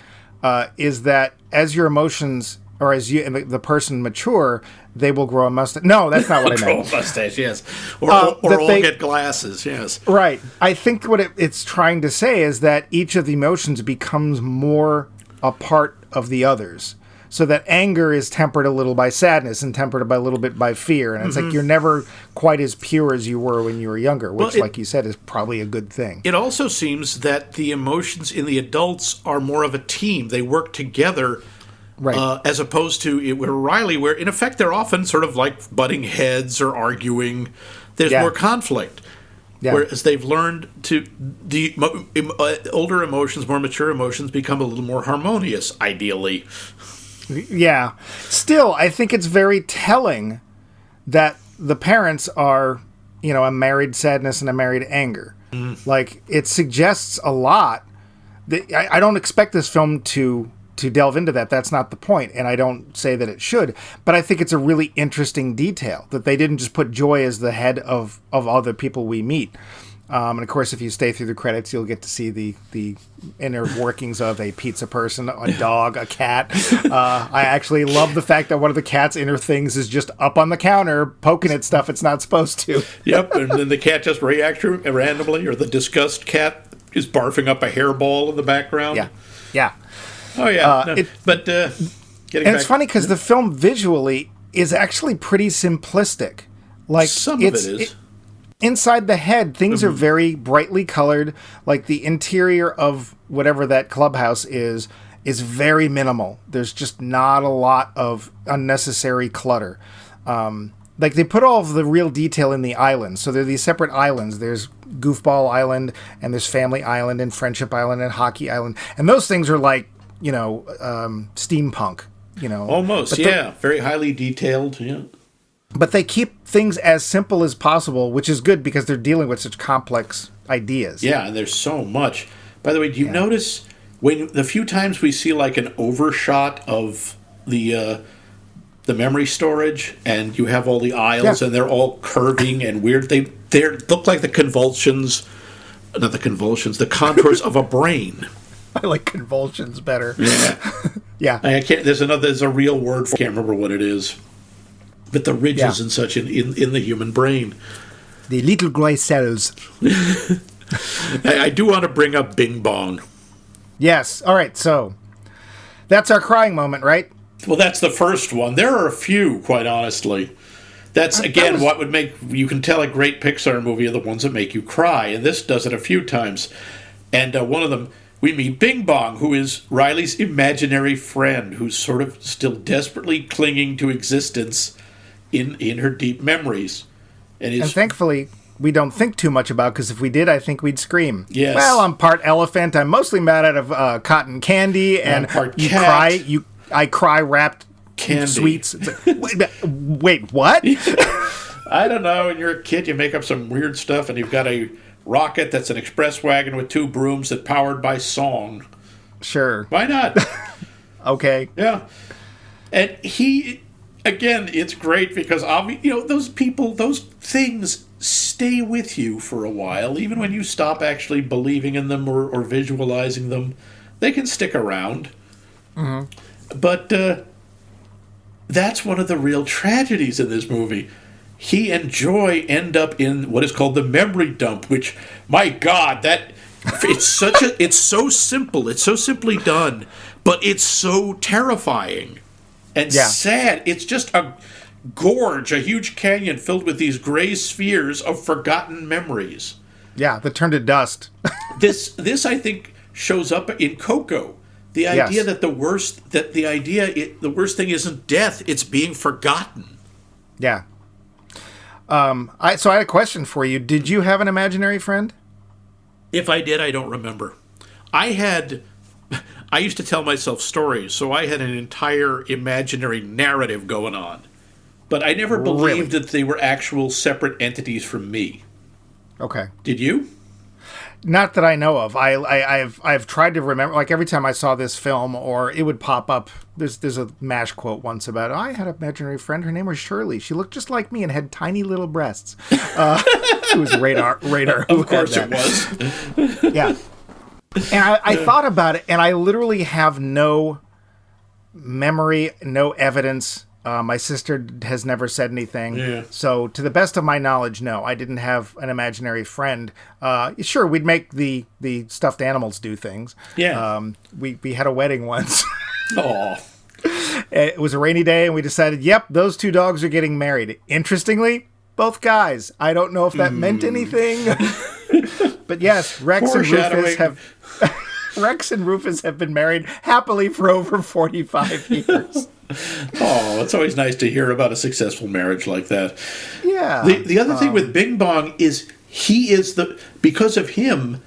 A: is that as your emotions... or as you and the person mature, they will grow a mustache. No, that's not what I meant.
B: Grow a mustache, yes. Or all get glasses, yes.
A: Right. I think what it's trying to say is that each of the emotions becomes more a part of the others. So that anger is tempered a little by sadness and tempered a little bit by fear. And it's like you're never quite as pure as you were when you were younger, which, like you said, is probably a good thing.
B: It also seems that the emotions in the adults are more of a team. They work together. Right. As opposed to Riley, where in effect they're often sort of like butting heads or arguing. There's more conflict. Yeah. Whereas they've learned to the older emotions, more mature emotions, become a little more harmonious, ideally.
A: Yeah. Still, I think it's very telling that the parents are, a married sadness and a married anger. Mm. Like, it suggests a lot. I don't expect this film to delve into that. That's not the point, and I don't say that it should, but I think it's a really interesting detail that they didn't just put joy as the head of other people we meet. And of course, if you stay through the credits, you'll get to see the inner workings of a pizza person, a dog, a cat. I actually love the fact that one of the cat's inner things is just up on the counter poking at stuff it's not supposed to.
B: Yep, and then the cat just reacts randomly, or the Disgust cat is barfing up a hairball in the background.
A: Yeah.
B: Oh, yeah.
A: It's funny because the film visually is actually pretty simplistic. Like,
B: some of it is.
A: Inside the head, things are very brightly colored. Like, the interior of whatever that clubhouse is very minimal. There's just not a lot of unnecessary clutter. Like, they put all of the real detail in the islands. So there are these separate islands. There's Goofball Island, and there's Family Island, and Friendship Island, and Hockey Island. And those things are like, steampunk,
B: Almost, very highly detailed, yeah.
A: But they keep things as simple as possible, which is good because they're dealing with such complex ideas.
B: Yeah, and there's so much. By the way, do you notice when the few times we see like an overshot of the memory storage, and you have all the aisles and they're all curving and weird, they look like the contours of a brain.
A: I like convulsions better.
B: Yeah.
A: Yeah.
B: I can't. There's a real word for. I can't remember what it is. But the ridges and such in the human brain.
A: The little gray cells.
B: I do want to bring up Bing Bong.
A: Yes. All right. So That's our crying moment, right?
B: Well, that's the first one. There are a few, quite honestly. That's, again, what would make... You can tell a great Pixar movie are the ones that make you cry, and this does it a few times. And one of them, we meet Bing Bong, who is Riley's imaginary friend, who's sort of still desperately clinging to existence in her deep memories. And
A: thankfully, we don't think too much about, because if we did, I think we'd scream.
B: Yes.
A: Well, I'm part elephant. I'm mostly mad out of cotton candy, and
B: part
A: you
B: cat.
A: cry. I cry wrapped
B: Candy.
A: sweets. Wait, what?
B: I don't know. When you're a kid, you make up some weird stuff, and you've got a rocket that's an express wagon with 2 brooms that powered by song.
A: Sure.
B: Why not?
A: Okay.
B: Yeah. And he, again, it's great because those people, those things stay with you for a while, even when you stop actually believing in them or visualizing them. They can stick around. Mm-hmm. But that's one of the real tragedies in this movie. He and Joy end up in what is called the memory dump, which, my God, it's so simple, it's so simply done, but it's so terrifying and sad. It's just a gorge, a huge canyon filled with these gray spheres of forgotten memories.
A: Yeah, that turned to dust.
B: This I think shows up in Coco. The idea that the worst thing isn't death; it's being forgotten.
A: Yeah. I had a question for you. Did you have an imaginary friend?
B: If I did, I don't remember. I used to tell myself stories, so I had an entire imaginary narrative going on. But I never believed that they were actual separate entities from me.
A: Okay.
B: Did you?
A: Not that I know of. I've tried to remember, like every time I saw this film, or it would pop up. There's a MASH quote once about, I had an imaginary friend. Her name was Shirley. She looked just like me and had tiny little breasts. It was Radar.
B: Of course it was.
A: Yeah. And I thought about it, and I literally have no memory, no evidence. My sister has never said anything. Yeah. So, to the best of my knowledge, no, I didn't have an imaginary friend. Sure, we'd make the stuffed animals do things.
B: Yeah.
A: We had a wedding once.
B: Oh.
A: It was a rainy day, and we decided, yep, those 2 dogs are getting married. Interestingly, both guys. I don't know if that meant anything. But yes, Rex and Rufus have been married happily for over 45 years.
B: Oh, it's always nice to hear about a successful marriage like that.
A: Yeah.
B: The other thing with Bing Bong is because of him,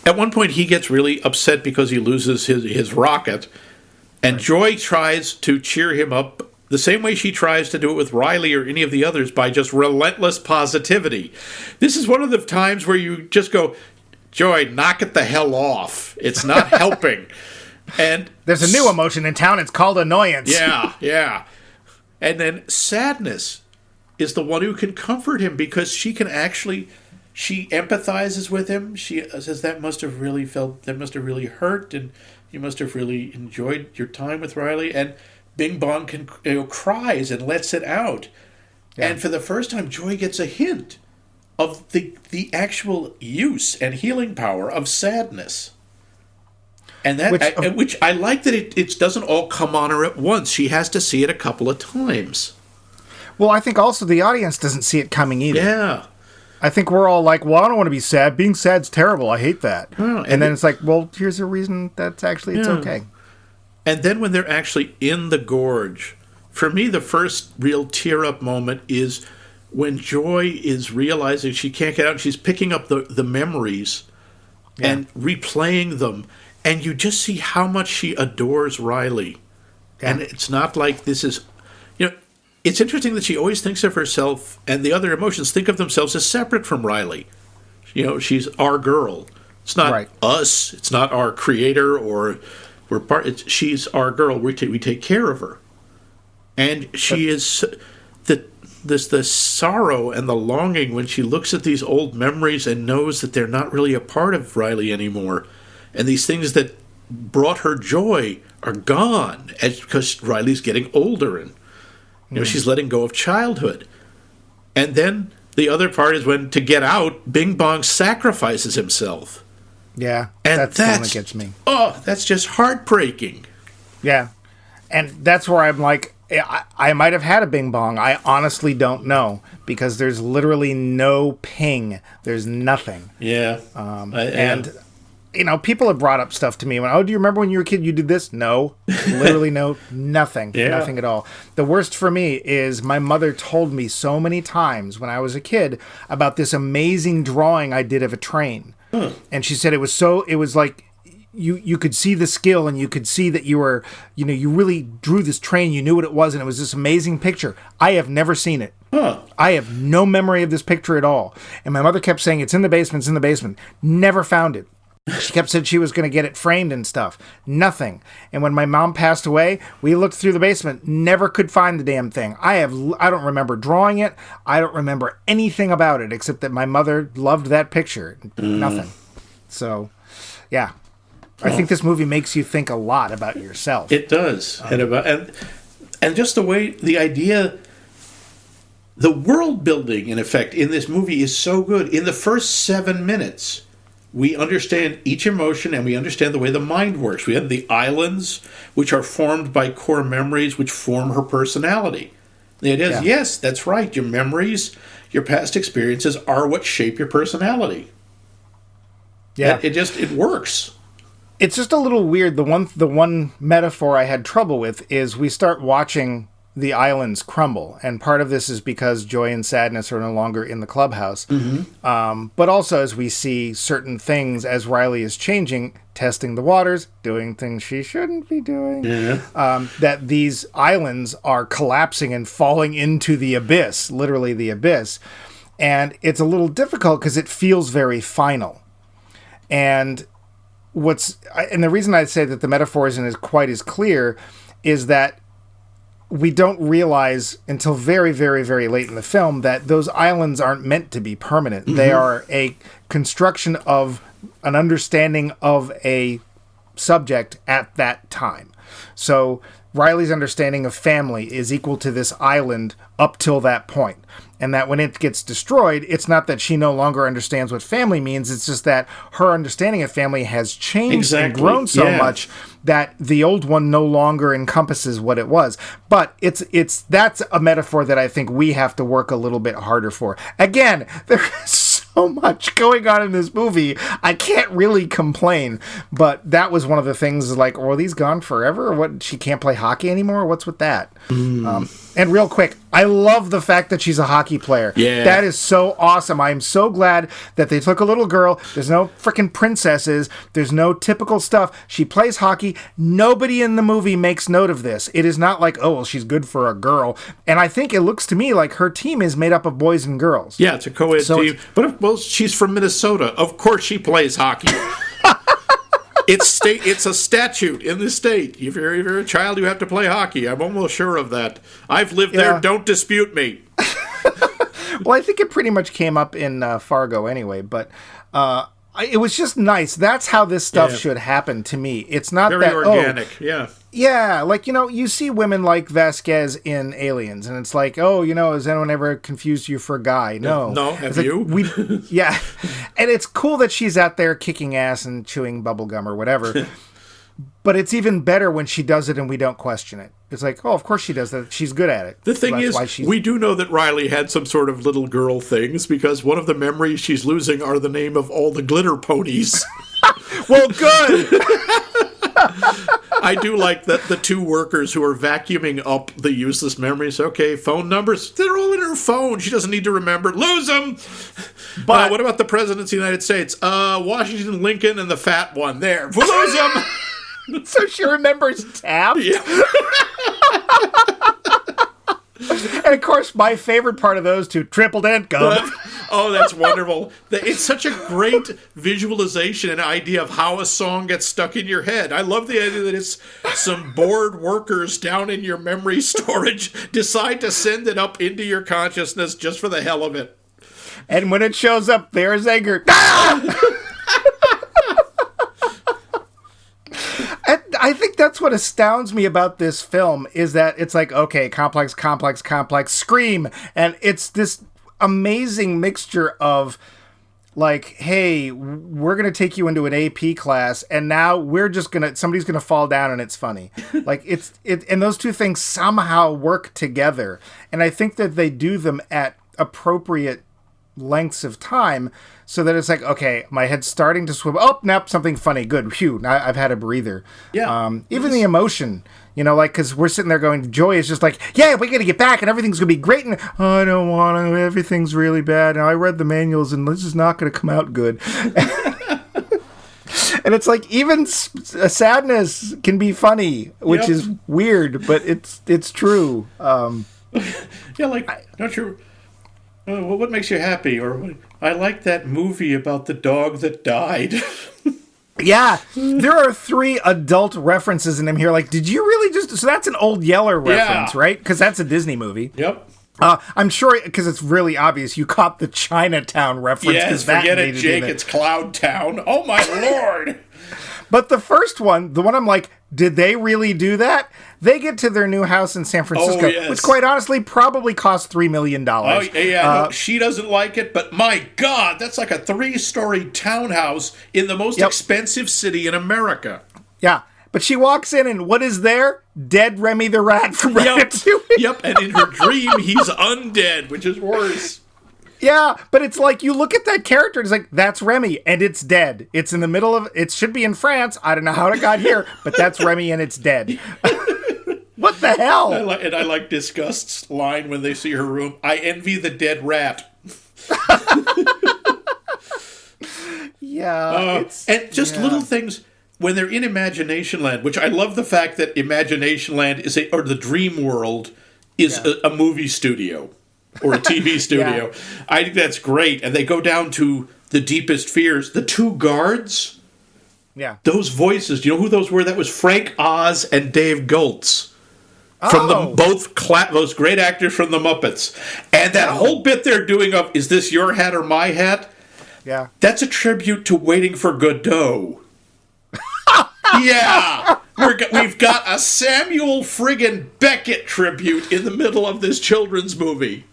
B: at one point he gets really upset because he loses his rocket, and Joy tries to cheer him up the same way she tries to do it with Riley or any of the others, by just relentless positivity. This is one of the times where you just go, Joy, knock it the hell off. It's not helping. And
A: there's a new emotion in town. It's called annoyance.
B: Yeah. And then sadness is the one who can comfort him, because she empathizes with him. She says, that must have really hurt, and you must have really enjoyed your time with Riley. And Bing Bong cries and lets it out. Yeah. And for the first time, Joy gets a hint of the actual use and healing power of sadness. And which I like that it doesn't all come on her at once. She has to see it a couple of times.
A: Well, I think also the audience doesn't see it coming either.
B: Yeah.
A: I think we're all like, well, I don't want to be sad. Being sad's terrible. I hate that. Oh, and then it's like, well, here's a reason that's actually, it's okay.
B: And then when they're actually in the gorge, for me, the first real tear-up moment is when Joy is realizing she can't get out, and she's picking up the memories and replaying them. And you just see how much she adores Riley. Yeah. And it's not like this is... it's interesting that she always thinks of herself, and the other emotions think of themselves as separate from Riley. She's our girl. It's not us. It's not our creator, or we're part... she's our girl. We take care of her. And she is... the sorrow and the longing when she looks at these old memories and knows that they're not really a part of Riley anymore. And these things that brought her joy are gone because Riley's getting older, and she's letting go of childhood. And then the other part is when, to get out, Bing Bong sacrifices himself.
A: Yeah,
B: And
A: that's the one that gets me.
B: Oh, that's just heartbreaking.
A: Yeah, and that's where I'm like, I might have had a Bing Bong. I honestly don't know, because there's literally no ping. There's nothing.
B: Yeah.
A: And, you know, people have brought up stuff to me. When, do you remember when you were a kid you did this? No. Literally no. Nothing.
B: Yeah.
A: Nothing at all. The worst for me is my mother told me so many times when I was a kid about this amazing drawing I did of a train. And she said it was like, you could see the skill, and you could see that you were, you know, you really drew this train, you knew what it was, and it was this amazing picture. I have never seen it. I have no memory of this picture at all. And my mother kept saying, it's in the basement, it's in the basement. Never found it. She kept saying she was going to get it framed and stuff. Nothing. And when my mom passed away, we looked through the basement, never could find the damn thing. I don't remember drawing it. I don't remember anything about it, except that my mother loved that picture. Nothing. So, yeah. I think this movie makes you think a lot about yourself.
B: It does. And just the way, the idea, the world building, in effect, in this movie is so good. In the first 7 minutes, we understand each emotion, and we understand the way the mind works. We have the islands, which are formed by core memories, which form her personality. The idea is, yes, that's right. Your memories, your past experiences are what shape your personality. Yeah. It works.
A: It's just a little weird. The one metaphor I had trouble with is we start watching the islands crumble, and part of this is because joy and sadness are no longer in the clubhouse. But also as we see certain things as Riley is changing, testing the waters, doing things she shouldn't be doing, that these islands are collapsing and falling into the abyss, literally the abyss. And it's a little difficult because it feels very final. And the reason I say that the metaphor isn't quite as clear is that we don't realize until very, very, very late in the film that those islands aren't meant to be permanent. They are a construction of an understanding of a subject at that time. So Riley's understanding of family is equal to this island up till that point. And that when it gets destroyed, it's not that she no longer understands what family means. It's just that her understanding of family has changed and grown so much that the old one no longer encompasses what it was. But that's a metaphor that I think we have to work a little bit harder for. Again, there is so much going on in this movie. I can't really complain. But that was one of the things, like, are these gone forever? Or what? She can't play hockey anymore? What's with that? And real quick, I love the fact that she's a hockey player. Yeah. That is so awesome. I'm so glad that they took a little girl. There's no freaking princesses. There's no typical stuff. She plays hockey. Nobody in the movie makes note of this. It is not like, oh, well, she's good for a girl. And I think it looks to me like her team is made up of boys and girls.
B: Yeah, it's a co-ed team. But, she's from Minnesota. Of course she plays hockey. It's a statute in the state. If you're a child, you have to play hockey. I'm almost sure of that. I've lived there. Don't dispute me.
A: Well, I think it pretty much came up in Fargo anyway, but it was just nice. That's how this stuff should happen to me. It's not
B: very organic.
A: Yeah, like, you see women like Vasquez in Aliens, and it's like, has anyone ever confused you for a guy? No.
B: No, have you?
A: And it's cool that she's out there kicking ass and chewing bubblegum or whatever. But it's even better when she does it and we don't question it. It's like, oh, of course she does that. She's good at it.
B: The thing is, we do know that Riley had some sort of little girl things, because one of the memories she's losing are the name of all the glitter ponies.
A: Well, good!
B: I do like that the two workers who are vacuuming up the useless memories. Okay, phone numbers. They're all in her phone. She doesn't need to remember. Lose them! But what about the presidents of the United States? Washington, Lincoln, and the fat one. There. Lose them!
A: So she remembers Taft?
B: Yeah.
A: And of course, my favorite part of those two, triple dent gum.
B: Oh, that's wonderful. It's such a great visualization and idea of how a song gets stuck in your head. I love the idea that it's some bored workers down in your memory storage decide to send it up into your consciousness just for the hell of it.
A: And when it shows up, there's anger. Ah! I think that's what astounds me about this film, is that it's like, okay, complex, scream. And it's this amazing mixture of like, hey, we're going to take you into an AP class, and now somebody's going to fall down and it's funny. Like, and those two things somehow work together. And I think that they do them at appropriate lengths of time so that it's like, okay, my head's starting to swim. Oh, nope, something funny. Good. Phew. Now I've had a breather.
B: Yeah.
A: Even the emotion, like, because we're sitting there going, Joy is just like, yeah, we got to get back and everything's going to be great. And I don't want to. Everything's really bad. Now I read the manuals and this is not going to come out good. And it's like, even sadness can be funny, which is weird, but it's true.
B: Yeah, like, don't you... well, what makes you happy? Or, I like that movie about the dog that died.
A: Yeah, there are 3 adult references in him here. Like, did you really just... So that's an Old Yeller reference, right? Because that's a Disney movie.
B: Yep.
A: I'm sure, because it's really obvious, you caught the Chinatown reference.
B: Yes, forget it, Jake, it's Cloud Town. Oh, my Lord!
A: But the first one, the one I'm like, did they really do that? They get to their new house in San Francisco, which quite honestly probably cost $3 million.
B: Oh, yeah, no, she doesn't like it, but my God, that's like a 3-story townhouse in the most expensive city in America.
A: Yeah, but she walks in and what is there? Dead Remy the Rat from Ratatouille.
B: Yep, and in her dream, he's undead, which is worse.
A: Yeah, but it's like, you look at that character, it's like, that's Remy, and it's dead. It's in the middle of, it should be in France. I don't know how it got here, but that's Remy and it's dead. What the hell?
B: I like Disgust's line when they see her room. I envy the dead rat.
A: Yeah.
B: And just little things when they're in Imagination Land, which I love the fact that Imagination Land is or the dream world is a movie studio or a TV studio. I think that's great. And they go down to the deepest fears. The 2 guards.
A: Yeah.
B: Those voices, do you know who those were? That was Frank Oz and Dave Goltz. From those great actors from the Muppets. And that whole bit they're doing of, is this your hat or my hat?
A: Yeah.
B: That's a tribute to Waiting for Godot. Yeah. We've got a Samuel friggin' Beckett tribute in the middle of this children's movie.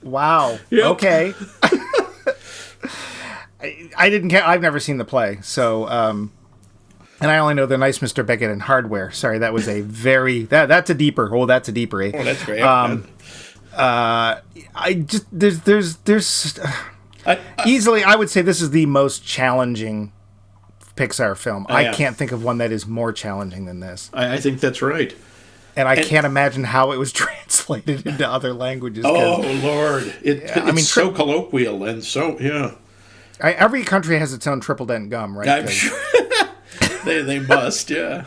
A: Wow. Yep. Okay. I didn't care. I've never seen the play, so... and I only know the nice Mr. Beckett and Hardware. Sorry, that was a very... That's a deeper... Oh, that's a deeper, eh?
B: Oh, that's great.
A: Easily, I would say this is the most challenging Pixar film. I can't think of one that is more challenging than this.
B: I think that's right.
A: And I can't imagine how it was translated into other languages.
B: Oh, Lord. It's so colloquial and so,
A: every country has its own triple dent gum, right?
B: I'm sure. They must, yeah.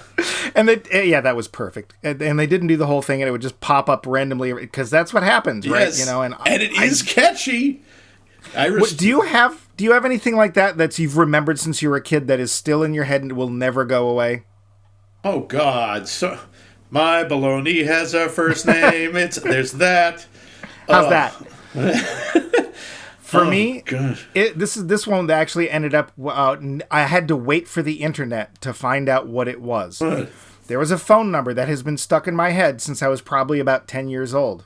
A: And that was perfect. And they didn't do the whole thing, and it would just pop up randomly because that's what happens, right?
B: Yes. And it is catchy.
A: Do you have anything like that you've remembered since you were a kid that is still in your head and will never go away?
B: Oh God! So my baloney has a first name. There's that.
A: How's that? For me, this one that actually ended up... I had to wait for the internet to find out what it was.
B: What?
A: There was a phone number that has been stuck in my head since I was probably about 10 years old.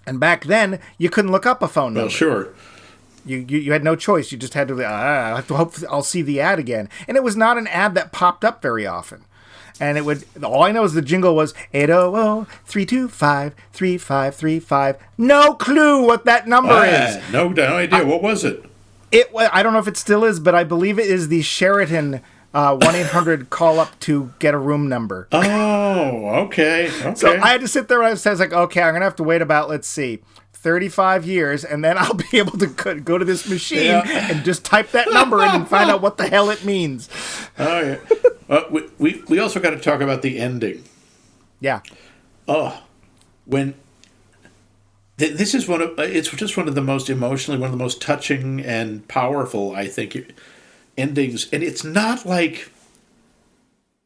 A: And back then, you couldn't look up a phone number.
B: Well, sure.
A: You had no choice. You just had to... I have to hope I'll see the ad again. And it was not an ad that popped up very often. And it would... All I know is the jingle was 800-325-3535. No clue what that number is.
B: No idea. What was it?
A: I don't know if it still is, but I believe it is the Sheraton 1-800 call up to get a room number.
B: Oh, okay.
A: So I had to sit there and I was like, okay, I'm going to have to wait about, let's see, 35 years, and then I'll be able to go to this machine and just type that number in and find out what the hell it means.
B: Oh, yeah. We also got to talk about the ending.
A: Yeah.
B: Oh, this is it's just one of the most emotionally, one of the most touching and powerful, I think, endings. And it's not like,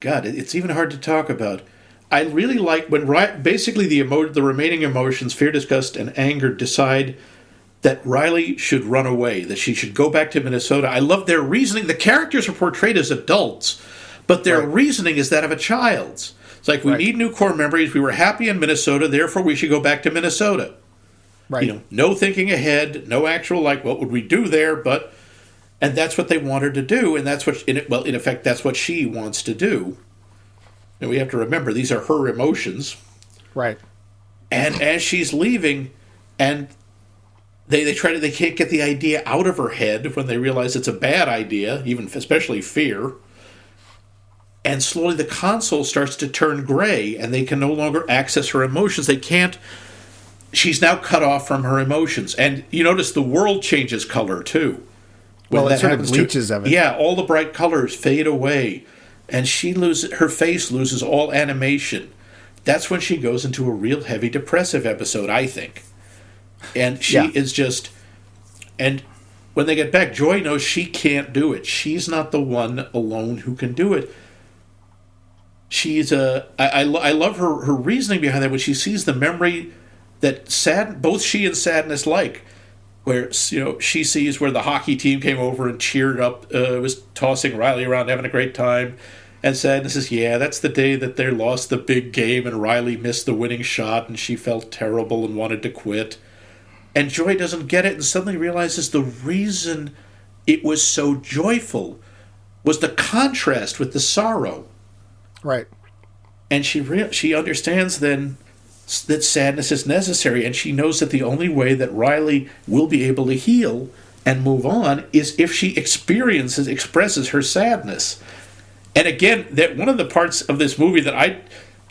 B: God, it's even hard to talk about. I really like when basically the remaining emotions, fear, disgust, and anger, decide that Riley should run away, that she should go back to Minnesota. I love their reasoning. The characters are portrayed as adults, but their reasoning is that of a child's. It's like, we need new core memories. We were happy in Minnesota, therefore we should go back to Minnesota. Right. No thinking ahead, no actual, what would we do there? But And that's what they want her to do, and that's what, in effect, that's what she wants to do. And we have to remember, these are her emotions.
A: Right.
B: And as she's leaving, and they can't get the idea out of her head when they realize it's a bad idea, even especially fear. And slowly the console starts to turn gray, and they can no longer access her emotions. They can't. She's now cut off from her emotions. And you notice the world changes color, too.
A: Well, it sort of bleaches of it.
B: Yeah, all the bright colors fade away, and her face loses all animation. That's when she goes into a real heavy depressive episode, I think. And she is just... And when they get back, Joy knows she can't do it. She's not the one alone who can do it. She's I love her reasoning behind that when she sees the memory that both she and Sadness like, where she sees where the hockey team came over and cheered up, was tossing Riley around, having a great time, and Sadness says, "Yeah, that's the day that they lost the big game and Riley missed the winning shot and she felt terrible and wanted to quit." And Joy doesn't get it and suddenly realizes the reason it was so joyful was the contrast with the sorrow.
A: Right.
B: And she understands then that sadness is necessary, and she knows that the only way that Riley will be able to heal and move on is if she expresses her sadness. And again, that one of the parts of this movie that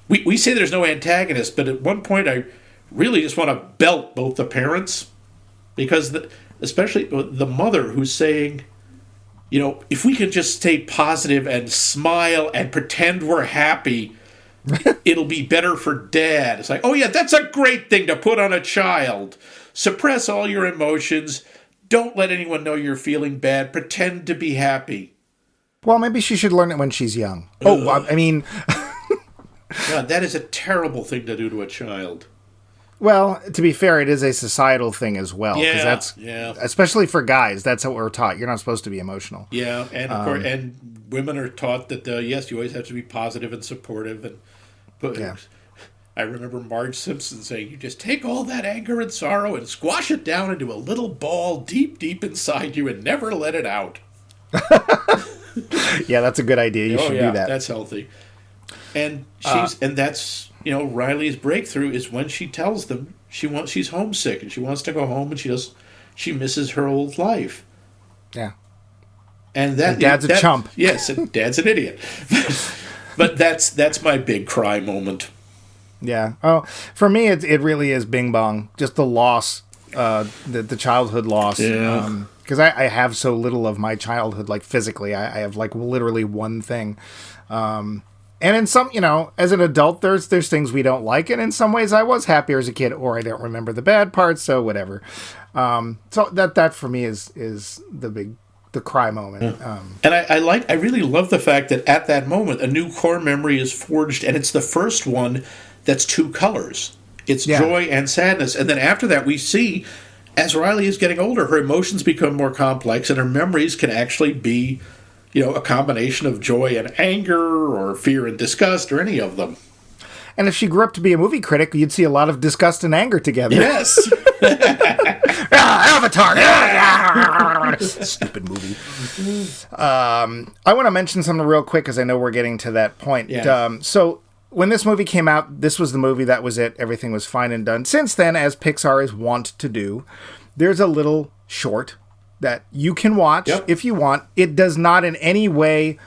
B: we say there's no antagonist, but at one point I really just want to belt both the parents, because especially the mother who's saying, if we can just stay positive and smile and pretend we're happy, it'll be better for Dad. It's like, oh yeah, that's a great thing to put on a child. Suppress all your emotions. Don't let anyone know you're feeling bad. Pretend to be happy.
A: Well, maybe she should learn it when she's young. Oh, I mean...
B: God, that is a terrible thing to do to a child.
A: Well, to be fair, it is a societal thing as well.
B: Yeah,
A: especially for guys, that's what we're taught. You're not supposed to be emotional.
B: Yeah, and of course, and women are taught that yes, you always have to be positive and supportive. I remember Marge Simpson saying, "You just take all that anger and sorrow and squash it down into a little ball deep, deep inside you, and never let it out."
A: Yeah, that's a good idea. You should do that.
B: That's healthy. And that's Riley's breakthrough is when she tells them she's homesick and she wants to go home and she misses her old life.
A: Yeah.
B: And
A: Dad's a chump.
B: Yes, and Dad's an idiot. But that's my big cry moment.
A: Yeah. Oh, for me, it really is Bing Bong. Just the loss, the childhood loss.
B: Yeah.
A: Because I have so little of my childhood, like physically. I have like literally one thing. And in some, as an adult, there's things we don't like, and in some ways I was happier as a kid, or I don't remember the bad parts, so whatever. So that for me is the cry moment.
B: Yeah. And I really love the fact that at that moment a new core memory is forged, and it's the first one that's two colors. It's joy and sadness, and then after that we see, as Riley is getting older, her emotions become more complex, and her memories can actually be a combination of joy and anger, or fear and disgust, or any of them.
A: And if she grew up to be a movie critic, you'd see a lot of disgust and anger together.
B: Yes.
A: Avatar. Stupid movie. I want to mention something real quick, because I know we're getting to that point.
B: Yeah.
A: So when this movie came out, this was the movie, that was it. Everything was fine and done. Since then, as Pixar is wont to do, there's a little short that you can watch if you want. It does not in any way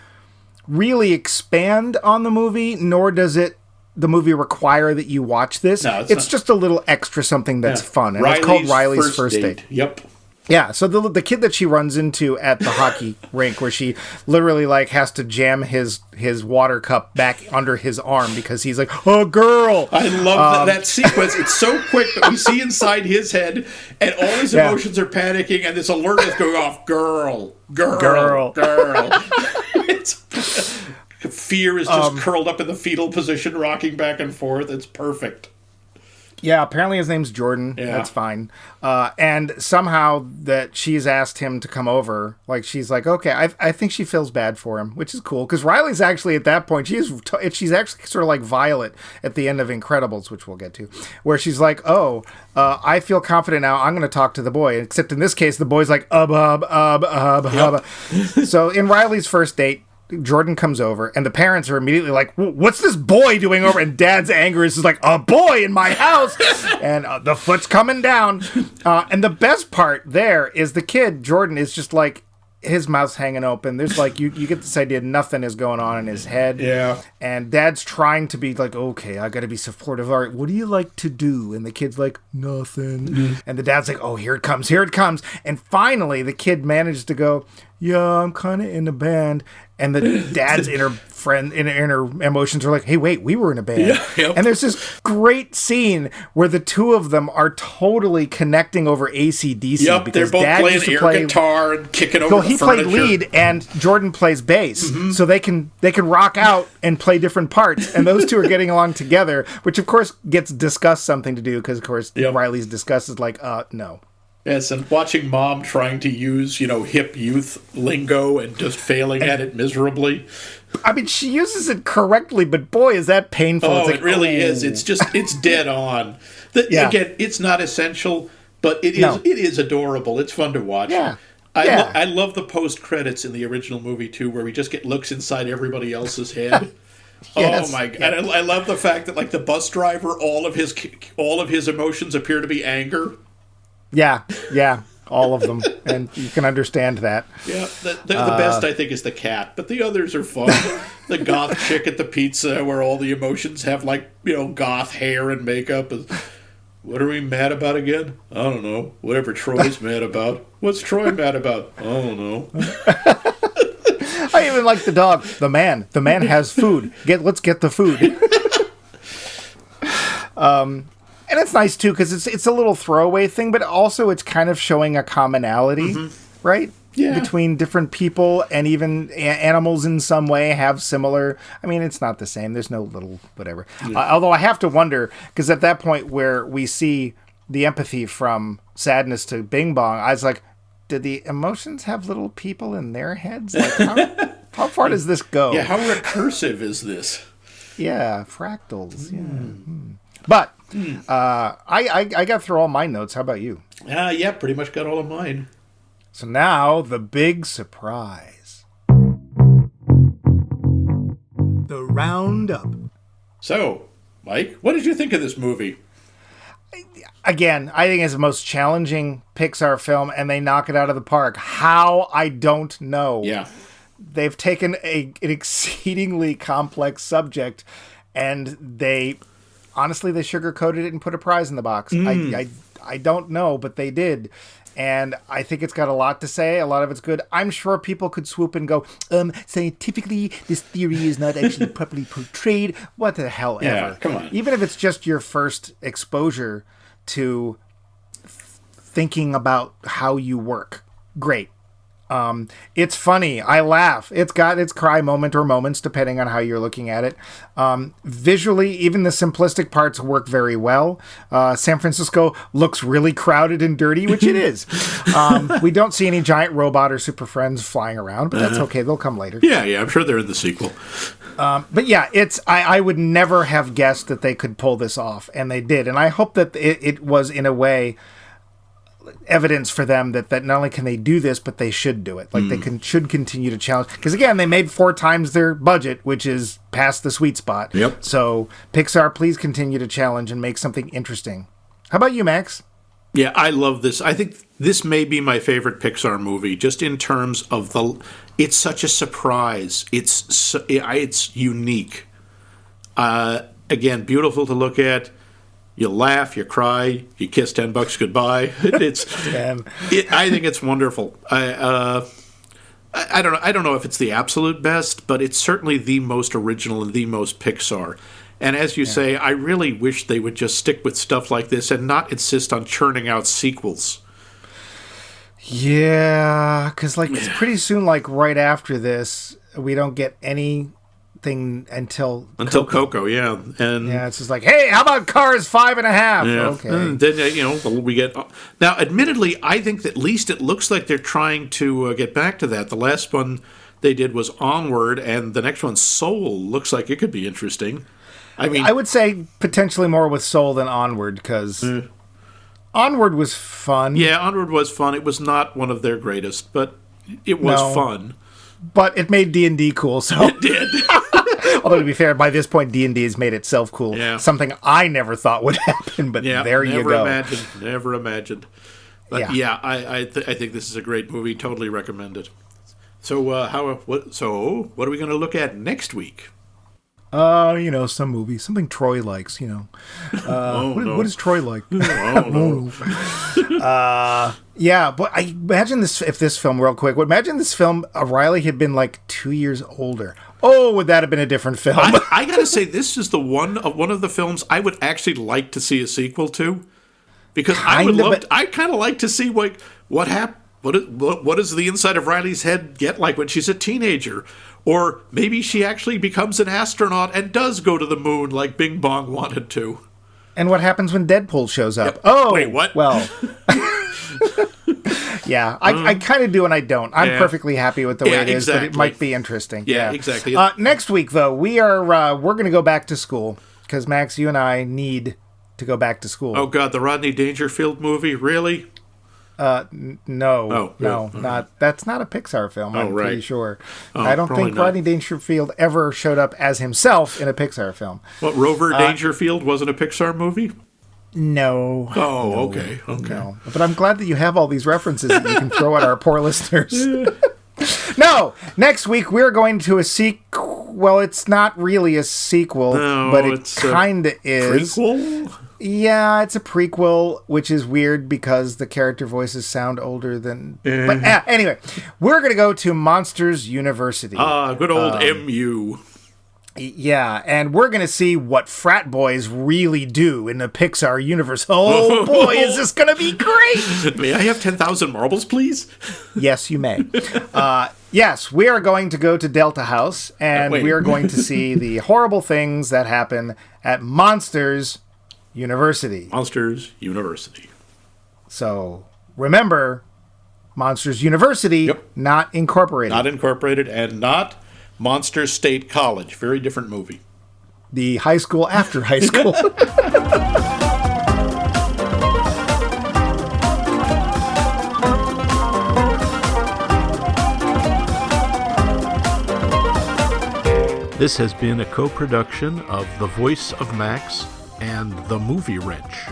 A: really expand on the movie, nor does the movie require that you watch this.
B: No,
A: it's just a little extra something that's fun. And it's called Riley's First Date.
B: Yep.
A: Yeah, so the kid that she runs into at the hockey rink, where she literally has to jam his water cup back under his arm because he's like, "Oh, girl!"
B: I love that sequence. It's so quick, but we see inside his head, and all his emotions are panicking, and this alert is going off: "Girl, girl, girl." Fear is just curled up in the fetal position, rocking back and forth. It's perfect.
A: Yeah, apparently his name's Jordan. Yeah. That's fine. And somehow that she's asked him to come over. Like, she's like, okay, I think she feels bad for him, which is cool. Because Riley's actually, at that point, she's actually sort of like Violet at the end of Incredibles, which we'll get to, where she's like, I feel confident now. I'm going to talk to the boy. Except in this case, the boy's like, hub. So in Riley's first date, Jordan comes over, and the parents are immediately like, what's this boy doing over? And Dad's anger is just like, a boy in my house! And the foot's coming down. And the best part there is the kid, Jordan, is just like, his mouth's hanging open. There's like, you get this idea nothing is going on in his head.
B: Yeah.
A: And Dad's trying to be like, okay, I gotta be supportive. All right, what do you like to do? And the kid's like, nothing. Mm-hmm. And the dad's like, oh, here it comes. And finally, the kid manages to go, yeah, I'm kind of in a band. And the dad's inner emotions are like, hey, wait, we were in a band. Yeah, yep. And there's this great scene where the two of them are totally connecting over AC/DC.
B: Yep, because they're both Dad playing air guitar and kicking over the furniture.
A: He played lead and Jordan plays bass. Mm-hmm. So they can rock out and play different parts. And those two are getting along together, which of course gets Disgust something to do because, of course, Riley's Disgust is like, no.
B: Yes, and watching Mom trying to use, hip youth lingo and just failing at it miserably.
A: I mean, she uses it correctly, but boy, is that painful.
B: Oh, it really is. It's dead on. Again, it's not essential, but it is adorable. It's fun to watch.
A: Yeah.
B: I love the post-credits in the original movie, too, where we just get looks inside everybody else's head. Yes, oh my God! And I love the fact that, like, the bus driver, all of his emotions appear to be anger.
A: Yeah, all of them, and you can understand that.
B: Yeah, the best, I think, is the cat, but the others are fun. The goth chick at the pizza, where all the emotions have, like, goth hair and makeup. What are we mad about again? I don't know. Whatever Troy's mad about. What's Troy mad about? I don't know.
A: I even like the dog. The man has food. Let's get the food. And it's nice, too, because it's a little throwaway thing, but also it's kind of showing a commonality, right? Yeah. Between different people, and even animals in some way have similar... I mean, it's not the same. There's no little whatever. Yeah. Although I have to wonder, because at that point where we see the empathy from Sadness to Bing Bong, I was like, did the emotions have little people in their heads? Like, how far does this go?
B: Yeah, how recursive is this?
A: Yeah, fractals. Yeah. But... I got through all my notes. How about you?
B: Yeah, pretty much got all of mine.
A: So now, the big surprise. The roundup.
B: So, Mike, what did you think of this movie?
A: Again, I think it's the most challenging Pixar film, and they knock it out of the park. How? I don't know.
B: Yeah.
A: They've taken an exceedingly complex subject, and they... Honestly, they sugarcoated it and put a prize in the box. I don't know, but they did. And I think it's got a lot to say. A lot of it's good. I'm sure people could swoop and go, scientifically, this theory is not actually properly portrayed. What the hell ever.
B: Come on.
A: Even if it's just your first exposure to thinking about how you work. Great. It's funny. I laugh. It's got its cry moment or moments, depending on how you're looking at it. Visually, even the simplistic parts work very well. San Francisco looks really crowded and dirty, which it is. We don't see any giant robot or super friends flying around, but that's okay. They'll come later.
B: Yeah, I'm sure they're in the sequel.
A: But yeah, I would never have guessed that they could pull this off, and they did. And I hope that it was, in a way, evidence for them that not only can they do this, but they should do it. Like should continue to challenge. Because again, they made 4 times their budget, which is past the sweet spot.
B: Yep.
A: So Pixar, please continue to challenge and make something interesting. How about you, Max?
B: Yeah, I love this. I think this may be my favorite Pixar movie, just in terms of it's such a surprise. It's unique. Again, beautiful to look at. You laugh, you cry, you kiss $10 goodbye. I think it's wonderful. I don't know if it's the absolute best, but it's certainly the most original and the most Pixar. And as you say, I really wish they would just stick with stuff like this and not insist on churning out sequels.
A: Yeah, because pretty soon, right after this, we don't get any thing until
B: Coco, yeah. And
A: yeah, it's just like, hey, how about Cars 5.5?
B: Yeah.
A: Okay.
B: And then, we get... Now, admittedly, I think that at least it looks like they're trying to get back to that. The last one they did was Onward, and the next one, Soul, looks like it could be interesting. I mean...
A: I would say potentially more with Soul than Onward, because Onward was fun.
B: Yeah, Onward was fun. It was not one of their greatest, but it was fun.
A: But it made D&D cool, so...
B: It did.
A: Although, to be fair, by this point, D&D has made itself cool.
B: Yeah.
A: Something I never thought would happen, but there you go.
B: Never imagined. But I think this is a great movie. Totally recommend it. So, what are we going to look at next week?
A: Some movie, something Troy likes, What is Troy like? Yeah, but I imagine this film, real quick. Imagine this film, Riley had been like 2 years older. Oh, would that have been a different film?
B: I gotta say, this is one of the films I would actually like to see a sequel to, because I kind of like to see what happened. What does the inside of Riley's head get like when she's a teenager? Or maybe she actually becomes an astronaut and does go to the moon like Bing Bong wanted to.
A: And what happens when Deadpool shows up?
B: Yep.
A: Oh,
B: wait, what?
A: Well, yeah, I kind of do and I don't. I'm perfectly happy with the way it is, but it might be interesting.
B: Yeah, exactly.
A: Next week, though, we're going to go back to school because Max, you and I need to go back to school.
B: Oh God, the Rodney Dangerfield movie, really?
A: No, that's not a Pixar film. I'm pretty sure.
B: Oh,
A: I don't think Rodney Dangerfield ever showed up as himself in a Pixar film.
B: What, Rover Dangerfield wasn't a Pixar movie?
A: No.
B: Oh,
A: no,
B: okay.
A: No. But I'm glad that you have all these references that you can throw at our poor listeners. No, next week we're going to a sequel. Well, it's not really a sequel, but it kind of is.
B: Prequel?
A: Yeah, it's a prequel, which is weird because the character voices sound older than... But anyway, we're going to go to Monsters University.
B: Good old MU.
A: Yeah, and we're going to see what frat boys really do in the Pixar universe. Oh, boy, is this going to be great!
B: May I have 10,000 marbles, please?
A: Yes, you may. Yes, we are going to go to Delta House, and we are going to see the horrible things that happen at Monsters University.
B: Monsters University.
A: So, remember, Monsters University, not incorporated.
B: Not incorporated, and not Monster State College. Very different movie.
A: The high school after high school.
B: This has been a co-production of The Voice of Max and The Movie Wrench.